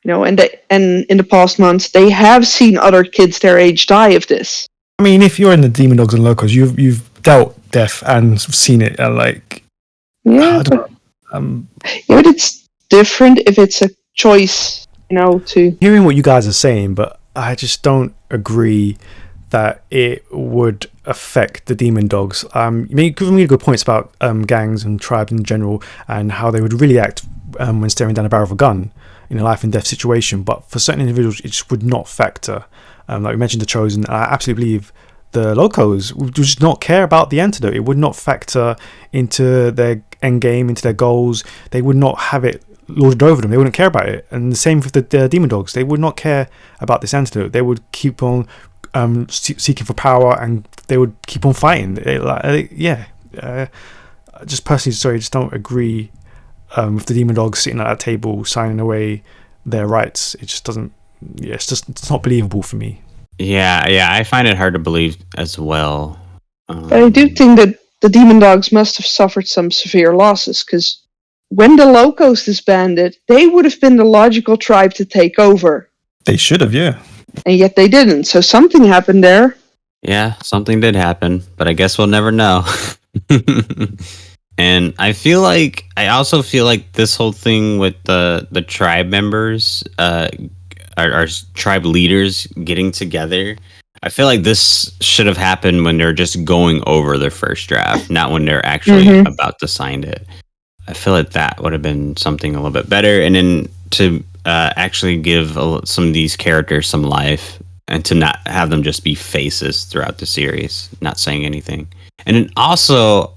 Speaker 3: You know, and in the past months, they have seen other kids their age die of this.
Speaker 2: I mean, if you're in the Demon Dogs and Locos, you've dealt death and seen it, and like,
Speaker 3: but it's different if it's a choice, you know. To
Speaker 2: hearing what you guys are saying, but I just don't agree that it would affect the Demon Dogs. You made really good points about gangs and tribes in general, and how they would really act when staring down a barrel of a gun in a life and death situation. But for certain individuals, it just would not factor. Like we mentioned, the Chosen, I absolutely believe the Locos would just not care about the antidote. It would not factor into their end game, into their goals. They would not have it lorded over them. They wouldn't care about it. And the same with the Demon Dogs. They would not care about this antidote. They would keep on seeking for power, and they would keep on fighting. Just personally, just don't agree with the Demon Dogs sitting at that table signing away their rights. It just doesn't. Yeah, it's not believable for me.
Speaker 4: Yeah, I find it hard to believe as well.
Speaker 3: But I do think that the Demon Dogs must have suffered some severe losses, because when the Locos disbanded, they would have been the logical tribe to take over.
Speaker 2: They should have, yeah.
Speaker 3: And yet they didn't, so something happened there.
Speaker 4: Yeah, something did happen, but I guess we'll never know. And I also feel like this whole thing with the tribe members, our tribe leaders getting together, I feel like this should have happened when they're just going over their first draft, not when they're actually about to sign it. I feel like that would have been something a little bit better, and then to actually give some of these characters some life, and to not have them just be faces throughout the series, not saying anything. And then also,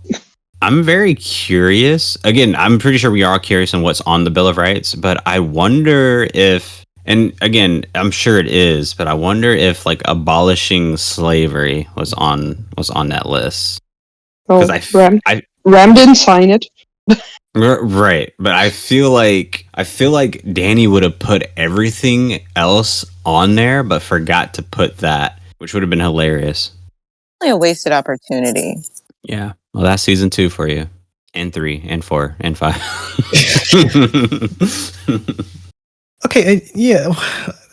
Speaker 4: I'm very curious. Again, I'm pretty sure we are all curious on what's on the Bill of Rights, but I wonder if, and again, I'm sure it is, but I wonder if like abolishing slavery was on that list.
Speaker 3: Well, Ram didn't sign it.
Speaker 4: Right, but I feel like Danny would have put everything else on there, but forgot to put that, which would have been hilarious.
Speaker 5: Only a wasted opportunity.
Speaker 4: Yeah, well, that's season 2 for you, and 3, and 4, and 5.
Speaker 2: Okay, yeah,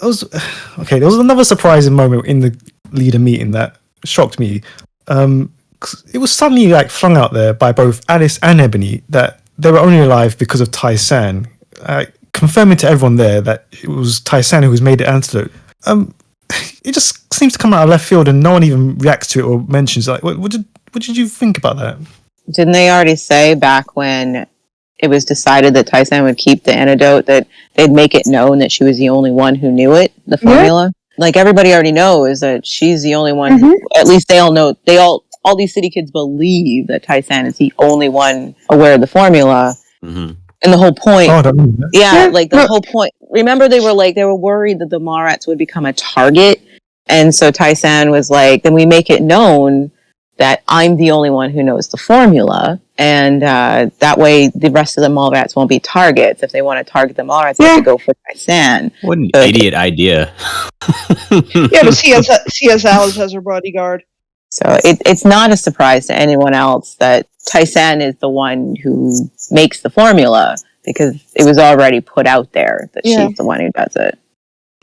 Speaker 2: there was another surprising moment in the leader meeting that shocked me. It was suddenly like flung out there by both Alice and Ebony that they were only alive because of Tai-San, confirming to everyone there that it was Tai-San who was made the antidote. It just seems to come out of left field, and no one even reacts to it or mentions like, what did you think about that?
Speaker 5: Didn't they already say back when it was decided that Tai-San would keep the antidote that they'd make it known that she was the only one who knew it, the formula? Yeah. Like everybody already knows that she's the only one. Who, at least they all know. All these city kids believe that Tai-San is the only one aware of the formula. Mm-hmm. And the whole point, the whole point. Remember, they were worried that the Mallrats would become a target, and so Tai-San was like, "Then we make it known that I'm the only one who knows the formula, and that way the rest of the Mallrats won't be targets. If they want to target the Mallrats, they have to go for Tai-San."
Speaker 4: What an idiot idea!
Speaker 3: Yeah, but she has Alice as her bodyguard.
Speaker 5: So it's not a surprise to anyone else that Tai-San is the one who makes the formula, because it was already put out there that she's the one who does it.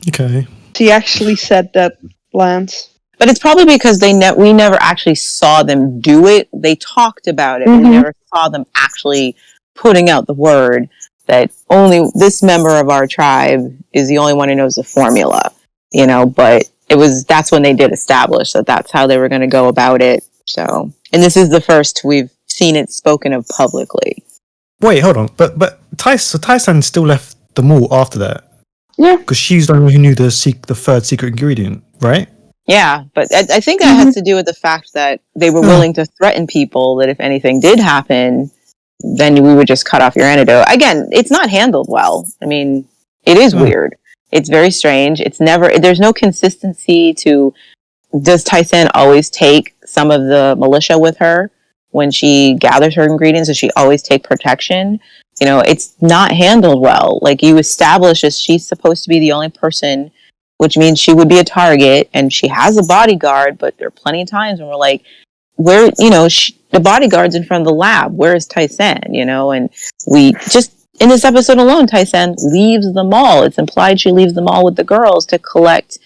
Speaker 2: Okay.
Speaker 3: She actually said that, Lance.
Speaker 5: But it's probably because we never actually saw them do it. They talked about it, but we never saw them actually putting out the word that only this member of our tribe is the only one who knows the formula, but that's when they did establish that that's how they were going to go about it. So, and this is the first we've seen it spoken of publicly.
Speaker 2: Wait, hold on. But Tai-San still left the mall after that.
Speaker 3: Yeah.
Speaker 2: Because she's the one who knew the third secret ingredient, right?
Speaker 5: Yeah, but I think that has to do with the fact that they were willing to threaten people that if anything did happen, then we would just cut off your antidote. Again, it's not handled well. I mean, it is weird. It's very strange. There's no consistency to, does Tai-San always take some of the militia with her when she gathers her ingredients? Does she always take protection? It's not handled well. Like, you establish as she's supposed to be the only person, which means she would be a target, and she has a bodyguard, but there are plenty of times when we're like, where, the bodyguard's in front of the lab. Where is Tai-San? And we just, in this episode alone, Tai-San leaves the mall. It's implied she leaves the mall with the girls to collect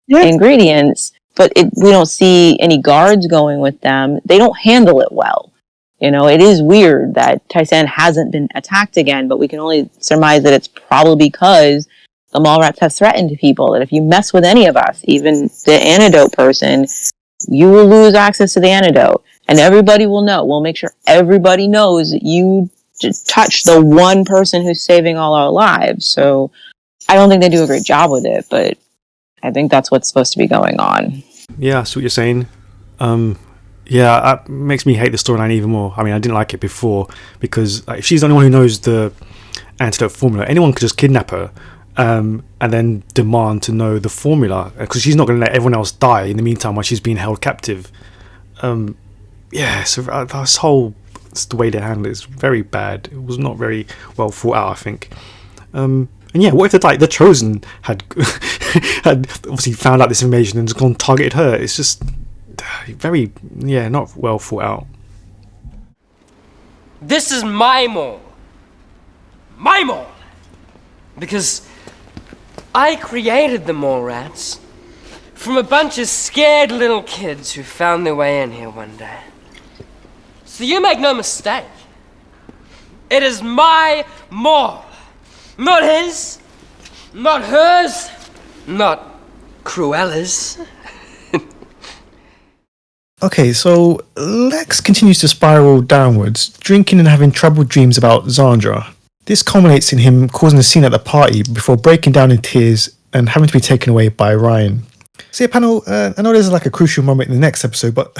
Speaker 5: ingredients, but we don't see any guards going with them. They don't handle it well. It is weird that Tai-San hasn't been attacked again, but we can only surmise that it's probably because the Mallrats have threatened people that if you mess with any of us, even the antidote person, you will lose access to the antidote. And everybody will know. We'll make sure everybody knows that you touch the one person who's saving all our lives. So I don't think they do a great job with it, but I think that's what's supposed to be going on.
Speaker 2: Yeah, I see what you're saying. Yeah, that makes me hate the storyline even more. I mean, I didn't like it before because if she's the only one who knows the antidote formula, anyone could just kidnap her and then demand to know the formula, because she's not going to let everyone else die in the meantime while she's being held captive. So this whole the way they handle it is very bad. It was not very well thought out, I think. And yeah, what if the Chosen had had obviously found out this information and just gone targeted her? It's just very, not well thought out.
Speaker 9: This is my mall. My mall. Because I created the Mallrats from a bunch of scared little kids who found their way in here one day. So you make no mistake. It is my mall. Not his, not hers, not Cruella's.
Speaker 2: Okay, so Lex continues to spiral downwards, drinking and having troubled dreams about Zandra. This culminates in him causing a scene at the party before breaking down in tears and having to be taken away by Ryan. So yeah, panel, I know there's like a crucial moment in the next episode, but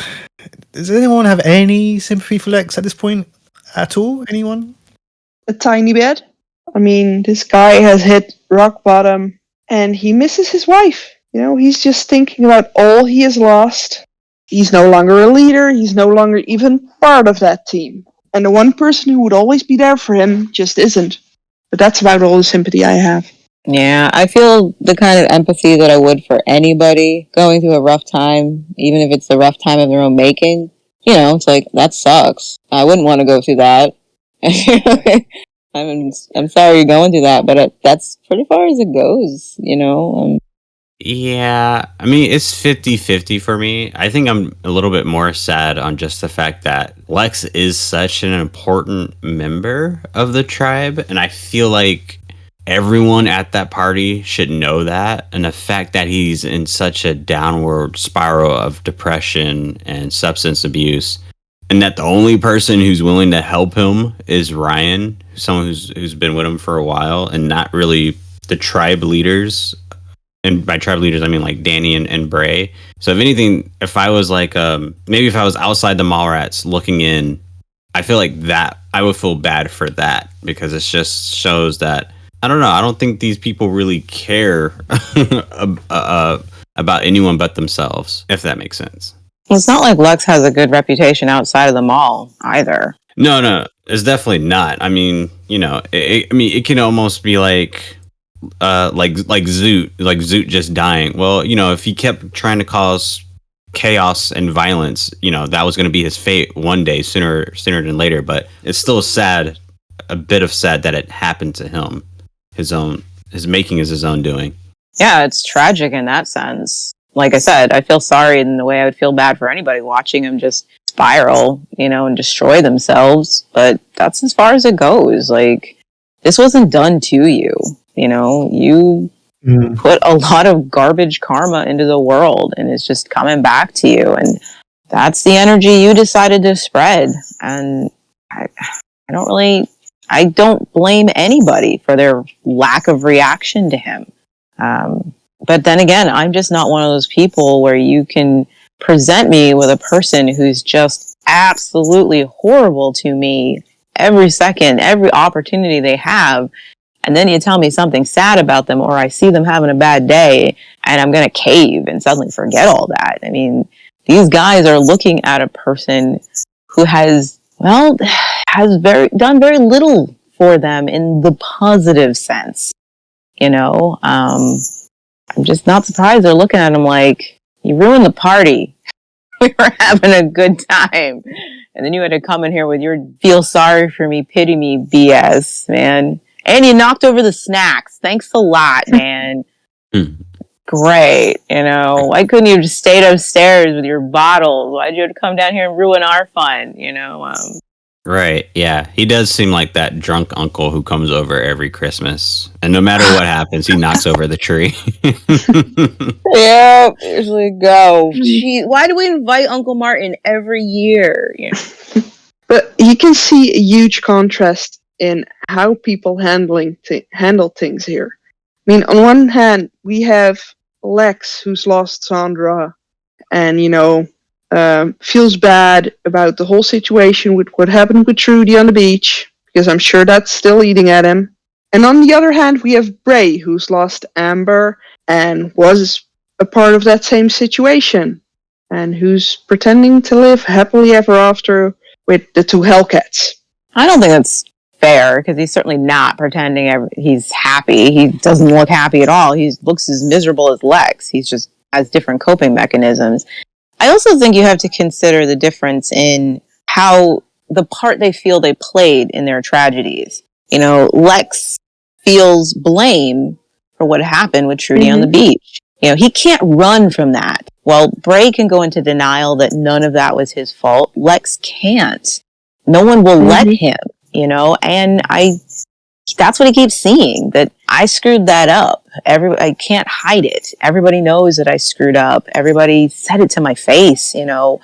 Speaker 2: does anyone have any sympathy for Lex at this point at all? Anyone?
Speaker 3: A tiny bit. I mean, this guy has hit rock bottom and he misses his wife. He's just thinking about all he has lost. He's no longer a leader. He's no longer even part of that team. And the one person who would always be there for him just isn't. But that's about all the sympathy I have.
Speaker 5: Yeah, I feel the kind of empathy that I would for anybody going through a rough time, even if it's the rough time of their own making. You know, it's like, that sucks. I wouldn't want to go through that. I'm sorry you're going through that, but that's pretty far as it goes, you know?
Speaker 4: Yeah, I mean, it's 50-50 for me. I think I'm a little bit more sad on just the fact that Lex is such an important member of the tribe, and I feel like everyone at that party should know that. And the fact that he's in such a downward spiral of depression and substance abuse, and that the only person who's willing to help him is Ryan, someone who's been with him for a while, and not really the tribe leaders. And by tribe leaders, I mean like Danny and Bray. So if anything, if I was like, maybe if I was outside the Mallrats looking in, I feel like that I would feel bad for that, because it just shows that, I don't know, I don't think these people really care about anyone but themselves, if that makes sense.
Speaker 5: Well, it's not like Lex has a good reputation outside of the mall either.
Speaker 4: No, it's definitely not. I mean, you know, it can almost be like Zoot just dying. Well, you know, if he kept trying to cause chaos and violence, you know, that was going to be his fate one day, sooner than later. But it's still sad, a bit of sad that it happened to him. His making is his own doing.
Speaker 5: Yeah, it's tragic in that sense. Like I said, I feel sorry in the way I would feel bad for anybody watching him just spiral, you know, and destroy themselves. But that's as far as it goes. Like, this wasn't done to you. You know, you put a lot of garbage karma into the world, and it's just coming back to you. And that's the energy you decided to spread. And I don't blame anybody for their lack of reaction to him. But then again, I'm just not one of those people where you can present me with a person who's just absolutely horrible to me every second, every opportunity they have. And then you tell me something sad about them, or I see them having a bad day, and I'm going to cave and suddenly forget all that. I mean, these guys are looking at a person who has done very little for them in the positive sense. You know, I'm just not surprised they're looking at him like, you ruined the party. We were having a good time. And then you had to come in here with your feel sorry for me, pity me BS, man. And you knocked over the snacks. Thanks a lot, man. Great. You know, why couldn't you have just stayed upstairs with your bottles? Why'd you have to come down here and ruin our fun? You know,
Speaker 4: Right. Yeah. He does seem like that drunk uncle who comes over every Christmas. And no matter what happens, he knocks over the tree.
Speaker 5: Yep. Usually go. Gee, why do we invite Uncle Martin every year? You know?
Speaker 3: But you can see a huge contrast in how people handle things here. I mean, on one hand, we have Lex, who's lost Sandra, and, you know, feels bad about the whole situation with what happened with Trudy on the beach, because I'm sure that's still eating at him. And on the other hand, we have Bray, who's lost Amber and was a part of that same situation, and who's pretending to live happily ever after with the two Hellcats.
Speaker 5: I don't think that's fair, because he's certainly not pretending he's happy. He doesn't look happy at all. He looks as miserable as Lex. He's just has different coping mechanisms. I also think you have to consider the difference in how the part they feel they played in their tragedies. You know, Lex feels blame for what happened with Trudy on the beach. You know, he can't run from that. While Bray can go into denial that none of that was his fault, Lex can't. No one will let him, you know, and that's what he keeps seeing, that I screwed that up. I can't hide it. Everybody knows that I screwed up. Everybody said it to my face, you know.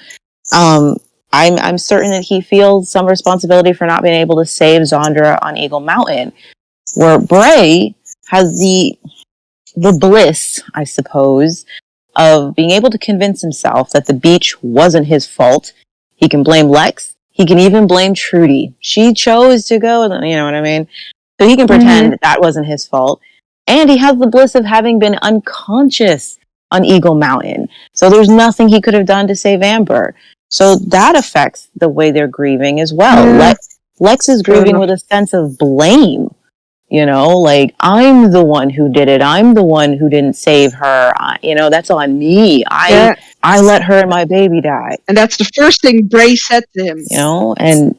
Speaker 5: I'm certain that he feels some responsibility for not being able to save Zandra on Eagle Mountain, where Bray has the bliss, I suppose, of being able to convince himself that the beach wasn't his fault. He can blame Lex. He can even blame Trudy. She chose to go, you know what I mean? So he can pretend that wasn't his fault. And he has the bliss of having been unconscious on Eagle Mountain. So there's nothing he could have done to save Amber. So that affects the way they're grieving as well.
Speaker 3: Yeah.
Speaker 5: Lex is grieving with a sense of blame. You know, like, I'm the one who did it. I'm the one who didn't save her. That's on me. I let her and my baby die.
Speaker 3: And that's the first thing Bray said to him.
Speaker 5: You know, and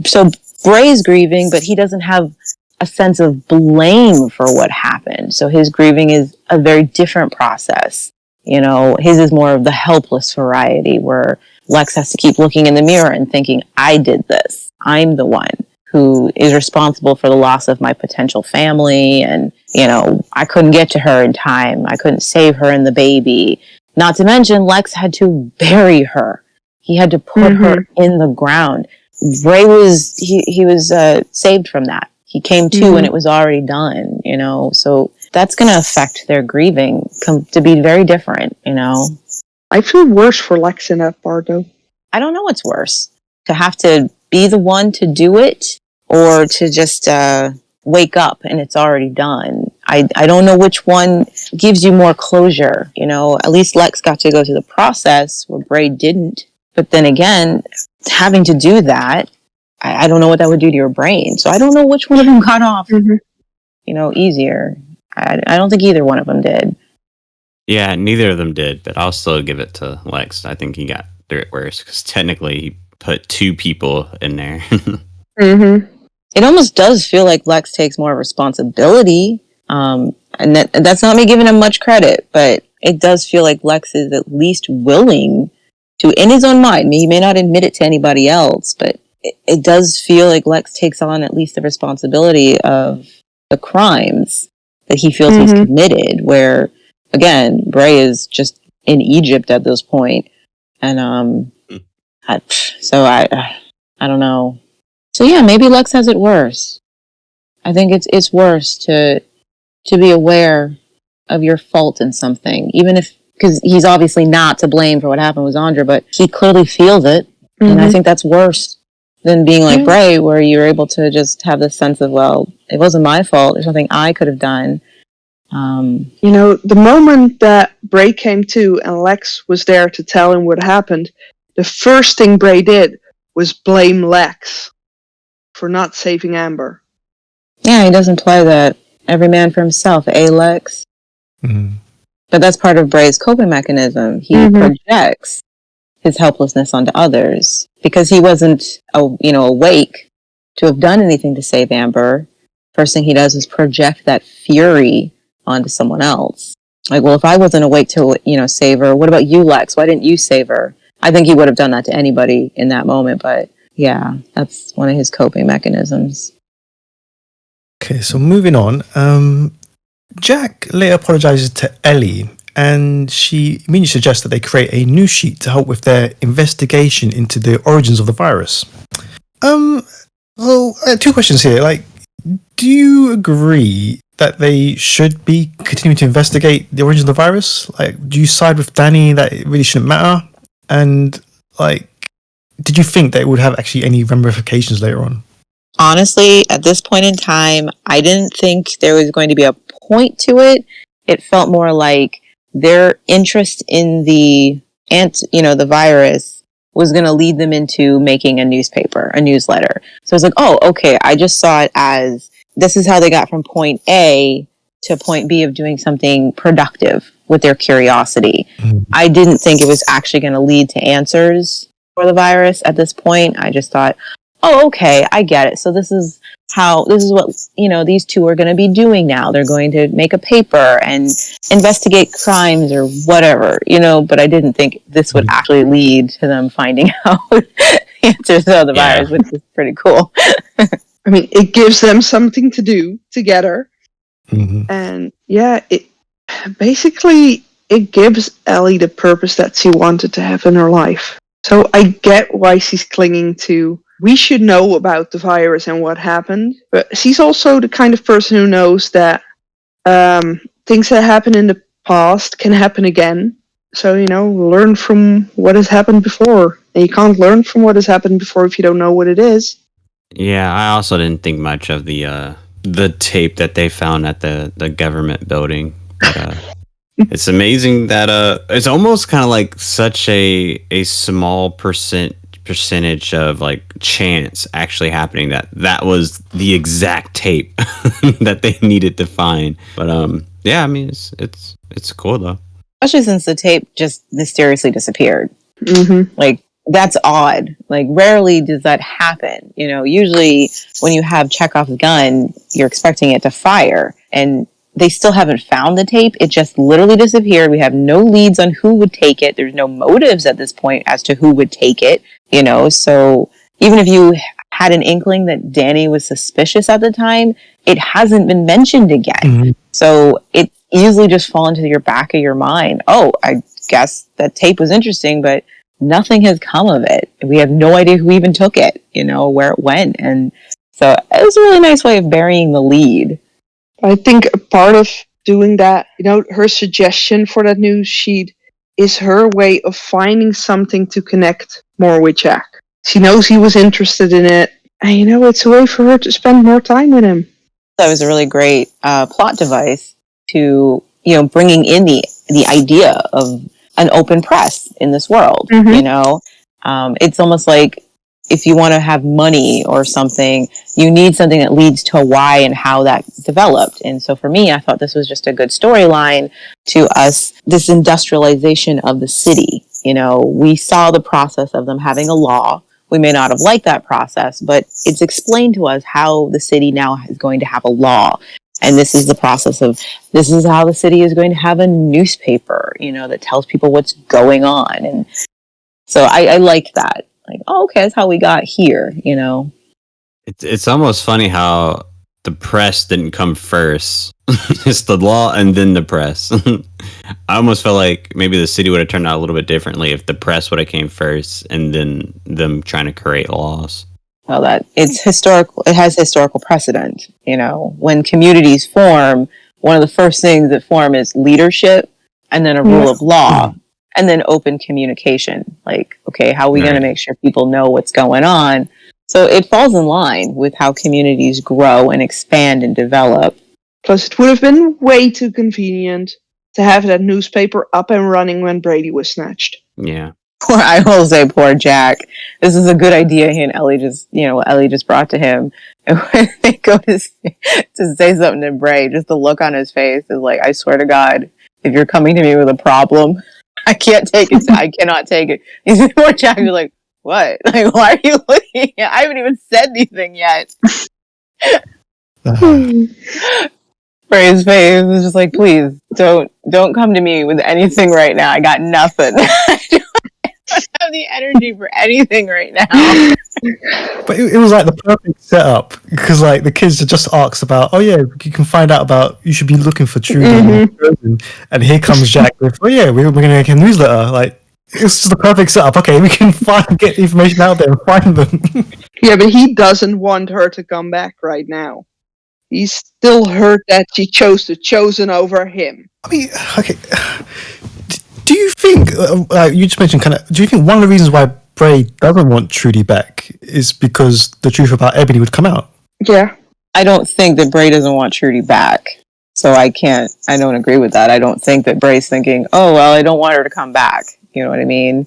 Speaker 5: so Bray's grieving, but he doesn't have a sense of blame for what happened. So his grieving is a very different process. You know, his is more of the helpless variety, where Lex has to keep looking in the mirror and thinking, I did this. I'm the one who is responsible for the loss of my potential family. And, I couldn't get to her in time. I couldn't save her and the baby. Not to mention, Lex had to bury her. He had to put her in the ground. Bray was, he was saved from that. He came to and it was already done, so that's going to affect their grieving to be very different,
Speaker 3: I feel worse for Lex in that part, though.
Speaker 5: I don't know what's worse. To have to be the one to do it, or to just wake up and it's already done. I don't know which one gives you more closure. At least Lex got to go through the process where Bray didn't. But then again, having to do that, I don't know what that would do to your brain. So I don't know which one of them got off, easier. I don't think either one of them did.
Speaker 4: Yeah, neither of them did, but I'll still give it to Lex. I think he got through it worse, because technically he put two people in there.
Speaker 5: It almost does feel like Lex takes more responsibility. And that's not me giving him much credit, but it does feel like Lex is at least willing to, in his own mind, he may not admit it to anybody else, but it does feel like Lex takes on at least the responsibility of the crimes that he feels he's committed, where, again, Bray is just in Egypt at this point. And I don't know. So yeah, maybe Lex has it worse. I think it's worse to be aware of your fault in something, even if, because he's obviously not to blame for what happened with Zandra, but he clearly feels it, and I think that's worse than being like Bray, where you're able to just have this sense of, well, it wasn't my fault. There's nothing I could have done.
Speaker 3: The moment that Bray came to and Lex was there to tell him what happened, the first thing Bray did was blame Lex for not saving Amber.
Speaker 5: Yeah, he does imply that every man for himself, Lex? But that's part of Bray's coping mechanism. He projects his helplessness onto others because he wasn't, awake to have done anything to save Amber. First thing he does is project that fury onto someone else. Like, well, if I wasn't awake to, save her, what about you, Lex? Why didn't you save her? I think he would have done that to anybody in that moment, but yeah, that's one of his coping mechanisms.
Speaker 2: Okay, so moving on. Jack later apologizes to Ellie, and she immediately suggests that they create a news sheet to help with their investigation into the origins of the virus. So two questions here. Like, do you agree that they should be continuing to investigate the origins of the virus? Like, do you side with Danny that it really shouldn't matter? And, like, did you think that it would have actually any ramifications later on?
Speaker 5: Honestly, at this point in time, I didn't think there was going to be a point to it. It felt more like their interest in the virus was going to lead them into making a newsletter. So it's like, oh, okay, I just saw it as this is how they got from point A to point B of doing something productive with their curiosity. I didn't think it was actually going to lead to answers for the virus at this point. I just thought, oh, okay, I get it. So this is what, these two are going to be doing now. They're going to make a paper and investigate crimes or whatever, but I didn't think this would actually lead to them finding out answers to the virus, which is pretty cool.
Speaker 3: I mean, it gives them something to do together. And yeah, it gives Ellie the purpose that she wanted to have in her life. So I get why she's clinging to, we should know about the virus and what happened. But she's also the kind of person who knows that things that happened in the past can happen again. So, learn from what has happened before. And you can't learn from what has happened before if you don't know what it is.
Speaker 4: Yeah, I also didn't think much of the tape that they found at the government building. But, It's amazing that it's almost kind of like such a small percentage of like chance actually happening that was the exact tape that they needed to find. But yeah, I mean it's cool though.
Speaker 5: Especially since the tape just mysteriously disappeared.
Speaker 3: Mm-hmm.
Speaker 5: Like, that's odd. Like, rarely does that happen. You know, usually when you have Chekhov's gun, you're expecting it to fire. And they still haven't found the tape. It just literally disappeared. We have no leads on who would take it. There's no motives at this point as to who would take it. You know, so even if you had an inkling that Danny was suspicious at the time, it hasn't been mentioned again. Mm-hmm. So it easily just fall into your back of your mind. Oh, I guess that tape was interesting, but nothing has come of it. We have no idea who even took it, you know, where it went. And so it was a really nice way of burying the lead.
Speaker 3: I think a part of doing that, you know, her suggestion for that news sheet is her way of finding something to connect more with Jack. She knows he was interested in it, and, you know, it's a way for her to spend more time with him.
Speaker 5: That was a really great plot device to, you know, bringing in the idea of an open press in this world. Mm-hmm. You know, it's almost like if you want to have money or something, you need something that leads to why and how that developed. And so for me, I thought this was just a good storyline to us, this industrialization of the city. You know, we saw the process of them having a law. We may not have liked that process, but it's explained to us how the city now is going to have a law. And this is the process of, this is how the city is going to have a newspaper, you know, that tells people what's going on. And so I like that. Like, oh, okay, that's how we got here, you know?
Speaker 4: It's almost funny how the press didn't come first. It's the law and then the press. I almost felt like maybe the city would have turned out a little bit differently if the press would have came first and then them trying to create laws.
Speaker 5: Well, that it's historical. It has historical precedent. You know, when communities form, one of the first things that form is leadership, and then a rule of law, and then open communication. Like, okay, how are we going to make sure people know what's going on? So it falls in line with how communities grow and expand and develop.
Speaker 3: Plus, it would have been way too convenient to have that newspaper up and running when Brady was snatched.
Speaker 4: Yeah.
Speaker 5: I will say, poor Jack. This is a good idea he and Ellie just brought to him. And when they go to say something to Bray, just the look on his face is like, I swear to God, if you're coming to me with a problem, I can't take it. I cannot take it. Poor Jack is like, what? Like, why are you looking at? I haven't even said anything yet. Bray's face is just like, please don't come to me with anything right now. I got nothing. I don't have the energy for anything right now.
Speaker 2: But it was like the perfect setup because like the kids had just asked about, oh yeah, you can find out about, you should be looking for Trudy, and here comes Jack with, oh yeah, we're going to make a newsletter. Like, it's just the perfect setup. Okay, we can get information out there and find them.
Speaker 3: Yeah, but he doesn't want her to come back right now. He's still hurt that she chose the Chosen over him.
Speaker 2: I mean, okay. Do you think, you just mentioned do you think one of the reasons why Bray doesn't want Trudy back is because the truth about Ebony would come out?
Speaker 3: Yeah.
Speaker 5: I don't think that Bray doesn't want Trudy back. So I don't agree with that. I don't think that Bray's thinking, oh, well, I don't want her to come back. You know what I mean?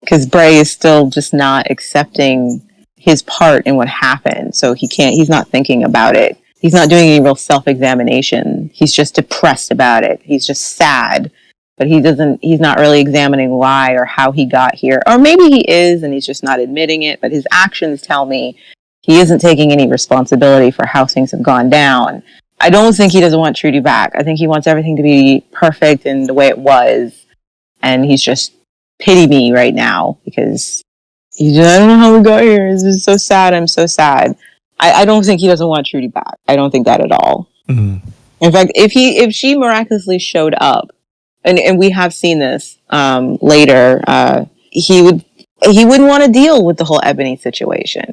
Speaker 5: Because Bray is still just not accepting his part in what happened. So he's not thinking about it. He's not doing any real self-examination. He's just depressed about it. He's just sad. But he's not really examining why or how he got here. Or maybe he is and he's just not admitting it, but his actions tell me he isn't taking any responsibility for how things have gone down. I don't think he doesn't want Trudy back. I think he wants everything to be perfect and the way it was. And he's just pity me right now because I don't know how we got here. This is so sad. I'm so sad. I don't think he doesn't want Trudy back. I don't think that at all. Mm-hmm. In fact, if she miraculously showed up, and we have seen this later, he wouldn't want to deal with the whole Ebony situation.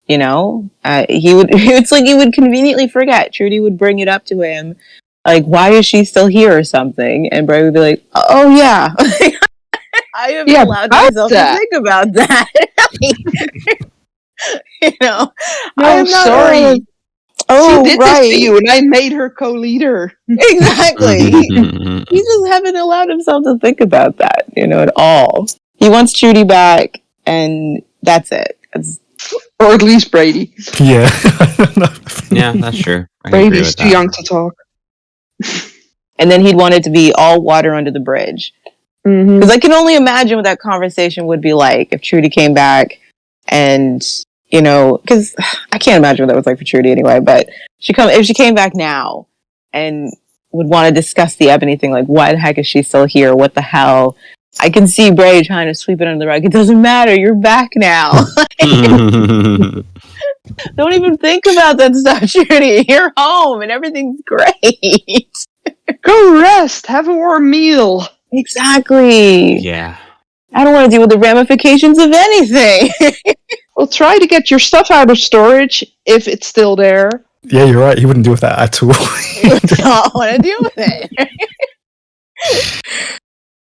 Speaker 5: You know, it's like he would conveniently forget. Trudy would bring it up to him, like, why is she still here or something? And Bray would be like, oh yeah, I have allowed myself to think about that. You know,
Speaker 3: no, I'm sorry. She did this to
Speaker 5: right.
Speaker 3: you, and I made her co-leader.
Speaker 5: Exactly. He just haven't allowed himself to think about that, at all. He wants Trudy back, and that's it.
Speaker 3: Or at least Brady.
Speaker 2: Yeah.
Speaker 4: Yeah, that's true. I can agree
Speaker 3: Brady's
Speaker 4: with
Speaker 3: too
Speaker 4: that.
Speaker 3: young to talk.
Speaker 5: And then he'd want it to be all water under the bridge. Because I can only imagine what that conversation would be like if Trudy came back and, because I can't imagine what that was like for Trudy anyway, but if she came back now and would want to discuss the Ebony thing, like, why the heck is she still here? What the hell? I can see Bray trying to sweep it under the rug. It doesn't matter. You're back now. Don't even think about that stuff, Trudy. You're home and everything's great.
Speaker 3: Go rest. Have a warm meal.
Speaker 5: Exactly.
Speaker 4: Yeah.
Speaker 5: I don't want to deal with the ramifications of anything.
Speaker 3: Well, try to get your stuff out of storage if it's still there.
Speaker 2: Yeah, you're right. He wouldn't deal with that at all.
Speaker 5: Don't want to deal with it.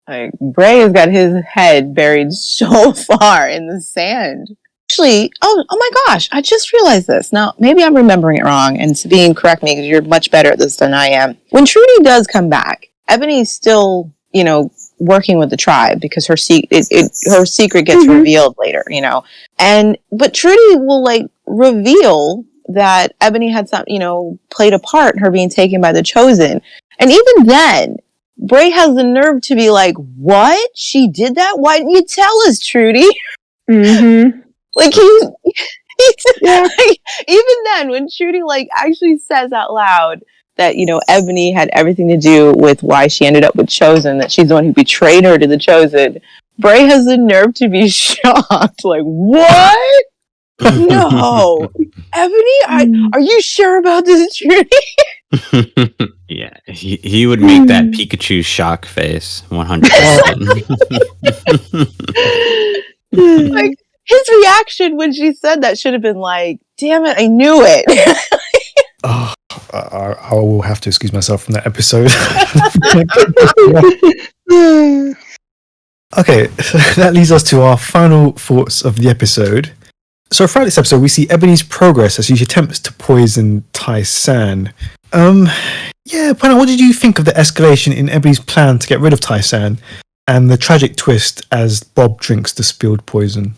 Speaker 5: Like, Bray has got his head buried so far in the sand. Actually, oh my gosh, I just realized this. Now, maybe I'm remembering it wrong, and Sabine, correct me because you're much better at this than I am. When Trudy does come back, Ebony's still, working with the tribe because her secret gets revealed later, but Trudy will reveal that Ebony had some, played a part in her being taken by the Chosen. And even then, Bray has the nerve to be like, what? She did that? Why didn't you tell us, Trudy? Even then, when Trudy actually says out loud that, Ebony had everything to do with why she ended up with Chosen, that she's the one who betrayed her to the Chosen, Bray has the nerve to be shocked. Like, what? No. Ebony, are you sure about this, Trudy?
Speaker 4: Yeah, he would make that Pikachu shock face 100%.
Speaker 5: His reaction when she said that should have been like, damn it, I knew it.
Speaker 2: Oh, I will have to excuse myself from that episode. Okay, so that leads us to our final thoughts of the episode. So throughout this episode, we see Ebony's progress as she attempts to poison Tai-San. Pana, what did you think of the escalation in Ebony's plan to get rid of Tai-San and the tragic twist as Bob drinks the spilled poison?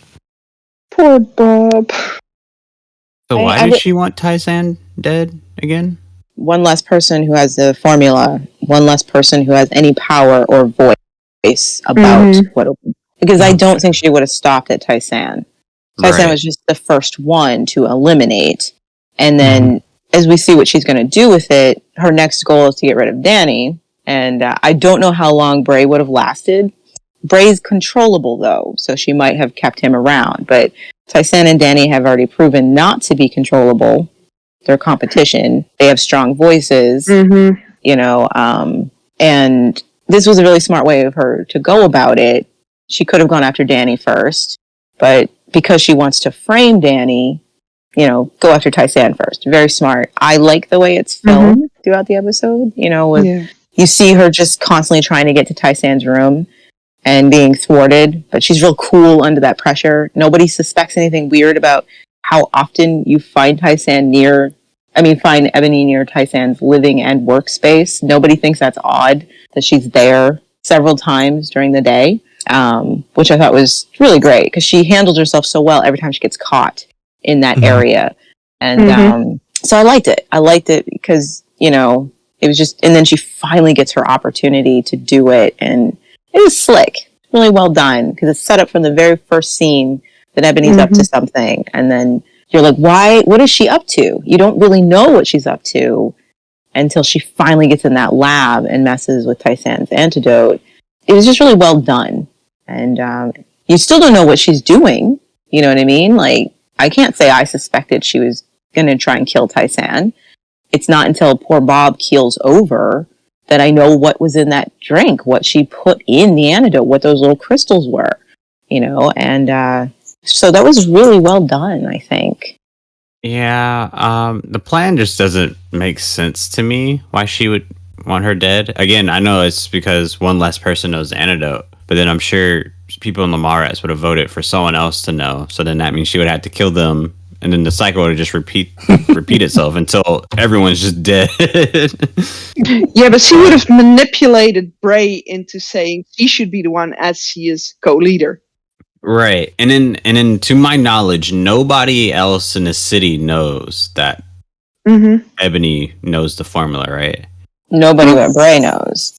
Speaker 3: Poor Bob.
Speaker 4: So why did she want Tai-San dead again?
Speaker 5: One less person who has the formula, one less person who has any power or voice about because I don't think she would have stopped at Tai-San. Tai-San was just the first one to eliminate. And then as we see what she's going to do with it, her next goal is to get rid of Danny. And I don't know how long Bray would have lasted. Bray's controllable, though, so she might have kept him around. But Tai-San and Danny have already proven not to be controllable. They're competition. They have strong voices, and this was a really smart way of her to go about it. She could have gone after Danny first, but because she wants to frame Danny, go after Tai-San first. Very smart. I like the way it's filmed throughout the episode. You see her just constantly trying to get to Tai-San's room and being thwarted, but she's real cool under that pressure. Nobody suspects anything weird about how often you find find Ebony near Tai-San's living and workspace. Nobody thinks that's odd that she's there several times during the day, which I thought was really great because she handles herself so well every time she gets caught in that area. And so I liked it. I liked it because, it was just, and then she finally gets her opportunity to do it. And it was slick, really well done because it's set up from the very first scene that Ebony's up to something. And then you're like, what is she up to? You don't really know what she's up to until she finally gets in that lab and messes with Tai-San's antidote. It was just really well done. And you still don't know what she's doing. You know what I mean? Like, I can't say I suspected she was going to try and kill Tai-San. It's not until poor Bob keels over that I know what was in that drink, what she put in the antidote, what those little crystals were, and so that was really well done, I think.
Speaker 4: Yeah, the plan just doesn't make sense to me, why she would want her dead. Again, I know it's because one less person knows the antidote, but then I'm sure people in the Mallrats would have voted for someone else to know, so then that means she would have to kill them and then the cycle would just repeat itself until everyone's just dead.
Speaker 3: Yeah, but she would have manipulated Bray into saying she should be the one as she is co-leader.
Speaker 4: Right. And then to my knowledge, nobody else in the city knows that Ebony knows the formula, right?
Speaker 5: Nobody but Bray knows.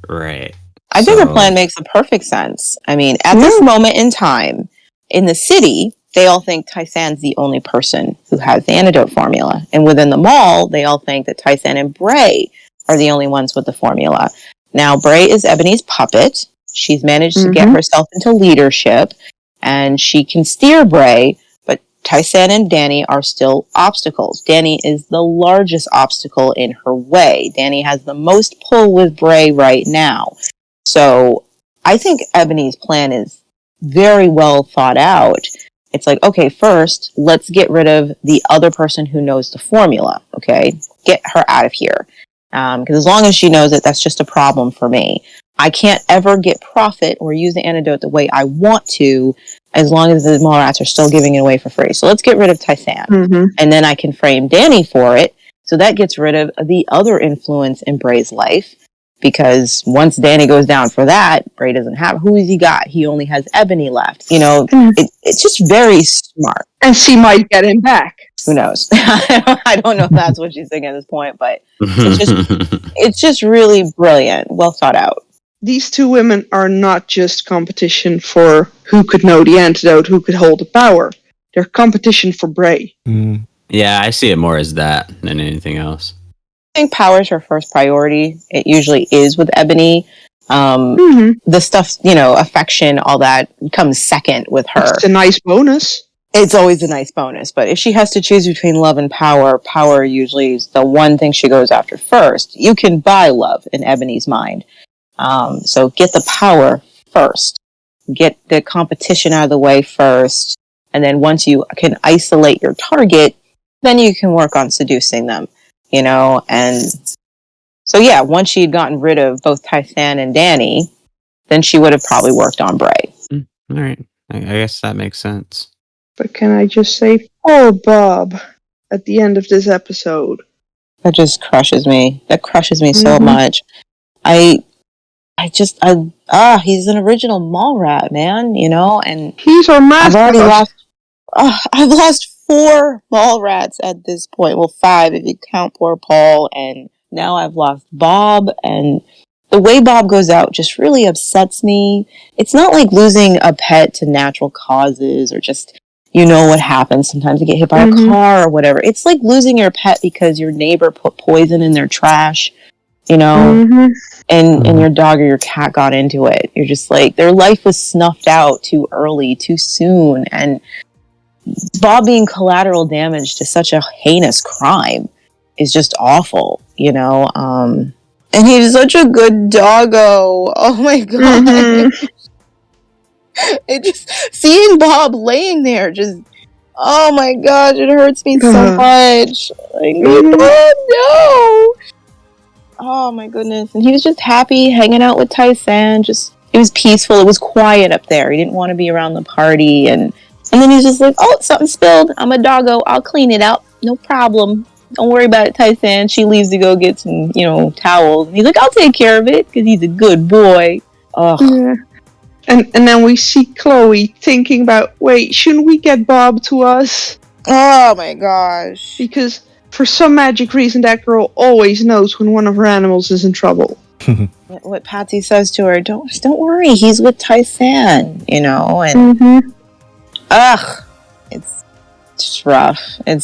Speaker 4: Right.
Speaker 5: I think her plan makes a perfect sense. I mean, at this moment in time, in the city, they all think Tysan's the only person who has the antidote formula. And within the mall, they all think that Tysan and Bray are the only ones with the formula. Now, Bray is Ebony's puppet. She's managed to get herself into leadership, and she can steer Bray, but Tysan and Danny are still obstacles. Danny is the largest obstacle in her way. Danny has the most pull with Bray right now. So I think Ebony's plan is very well thought out. It's like, okay, first, let's get rid of the other person who knows the formula, okay? Get her out of here. Because as long as she knows it, that's just a problem for me. I can't ever get profit or use the antidote the way I want to as long as the mall rats are still giving it away for free. So let's get rid of Tysan. And then I can frame Danny for it. So that gets rid of the other influence in Bray's life. Because once Danny goes down for that, Bray doesn't have... Who has he got? He only has Ebony left. You know, it's just very smart.
Speaker 3: And she might get him back.
Speaker 5: Who knows? I don't know if that's what she's thinking at this point, but it's just really brilliant. Well thought out.
Speaker 3: These two women are not just competition for who could know the antidote, who could hold the power. They're competition for Bray.
Speaker 4: Yeah, I see it more as that than anything else.
Speaker 5: I think power is her first priority. It usually is with Ebony. The stuff, you know, affection, all that comes second with her.
Speaker 3: It's a nice bonus.
Speaker 5: It's always a nice bonus. But if she has to choose between love and power, power usually is the one thing she goes after first. You can buy love in Ebony's mind. So get the power first. Get the competition out of the way first. And then once you can isolate your target, then you can work on seducing them. You know, and so yeah, once she had gotten rid of both Tysan and Danny, then she would have probably worked on Bray.
Speaker 4: All right. I guess that makes sense.
Speaker 3: But can I just say, poor Bob at the end of this episode.
Speaker 5: That just crushes me. That crushes me so much. He's an original mall rat, man, you know, and
Speaker 3: he's our mascot.
Speaker 5: I've lost 4 mall rats at this point. Well, 5 if you count poor Paul, and now I've lost Bob, and the way Bob goes out just really upsets me. It's not like losing a pet to natural causes or just, you know what happens. Sometimes you get hit by a car or whatever. It's like losing your pet because your neighbor put poison in their trash, you know, and your dog or your cat got into it. You're just like, their life was snuffed out too early, too soon, and Bob being collateral damage to such a heinous crime is just awful, you know. And he's such a good doggo. Oh my god! It just seeing Bob laying there, just oh my god, it hurts me so much. Like, Bob, no! Oh my goodness! And he was just happy hanging out with Tysan. Just it was peaceful. It was quiet up there. He didn't want to be around the party and then he's just like, oh, something spilled. I'm a doggo. I'll clean it up. No problem. Don't worry about it, Tysan. She leaves to go get some, you know, towels. And he's like, I'll take care of it because he's a good boy. Ugh.
Speaker 3: Yeah. And then we see Chloe thinking about, wait, shouldn't we get Bob to us?
Speaker 5: Oh my gosh.
Speaker 3: Because for some magic reason, that girl always knows when one of her animals is in trouble.
Speaker 5: What Patsy says to her, don't worry, he's with Tysan, you know, and ugh, it's just rough. It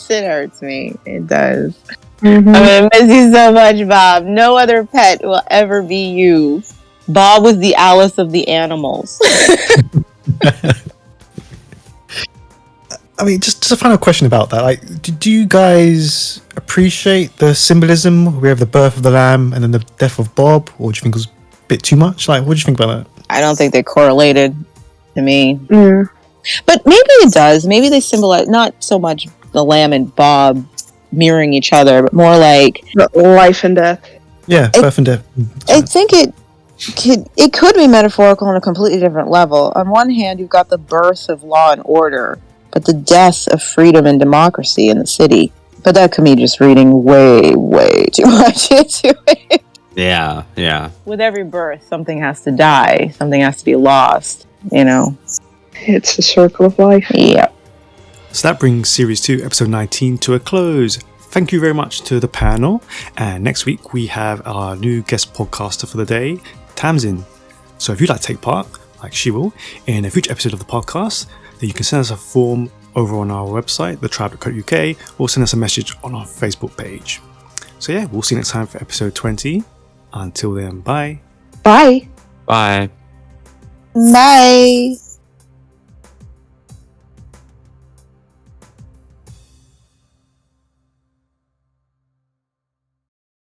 Speaker 5: hurts me. It does. I'm gonna miss you so much, Bob. No other pet will ever be you. Bob was the Alice of the animals.
Speaker 2: I mean, just a final question about that. Like, do you guys appreciate the symbolism? We have the birth of the lamb and then the death of Bob, or do you think it was a bit too much? Like, what do you think about that?
Speaker 5: I don't think they correlated to me. But maybe it does. Maybe they symbolize not so much the lamb and Bob mirroring each other, but more like
Speaker 3: life and death.
Speaker 2: Yeah, birth and death.
Speaker 5: I think it could be metaphorical on a completely different level. On one hand, you've got the birth of law and order, but the death of freedom and democracy in the city. But that could be just reading way, way too much into it.
Speaker 4: Yeah, yeah.
Speaker 5: With every birth, something has to die. Something has to be lost, you know?
Speaker 3: It's the circle of life.
Speaker 5: Yeah.
Speaker 2: So that brings Series 2, Episode 19 to a close. Thank you very much to the panel. And next week we have our new guest podcaster for the day, Thompson. So if you'd like to take part, like she will, in a future episode of the podcast, then you can send us a form over on our website, thetribe.co.uk, or send us a message on our Facebook page. So yeah, we'll see you next time for episode 20. Until then, bye.
Speaker 3: Bye.
Speaker 4: Bye.
Speaker 5: Bye.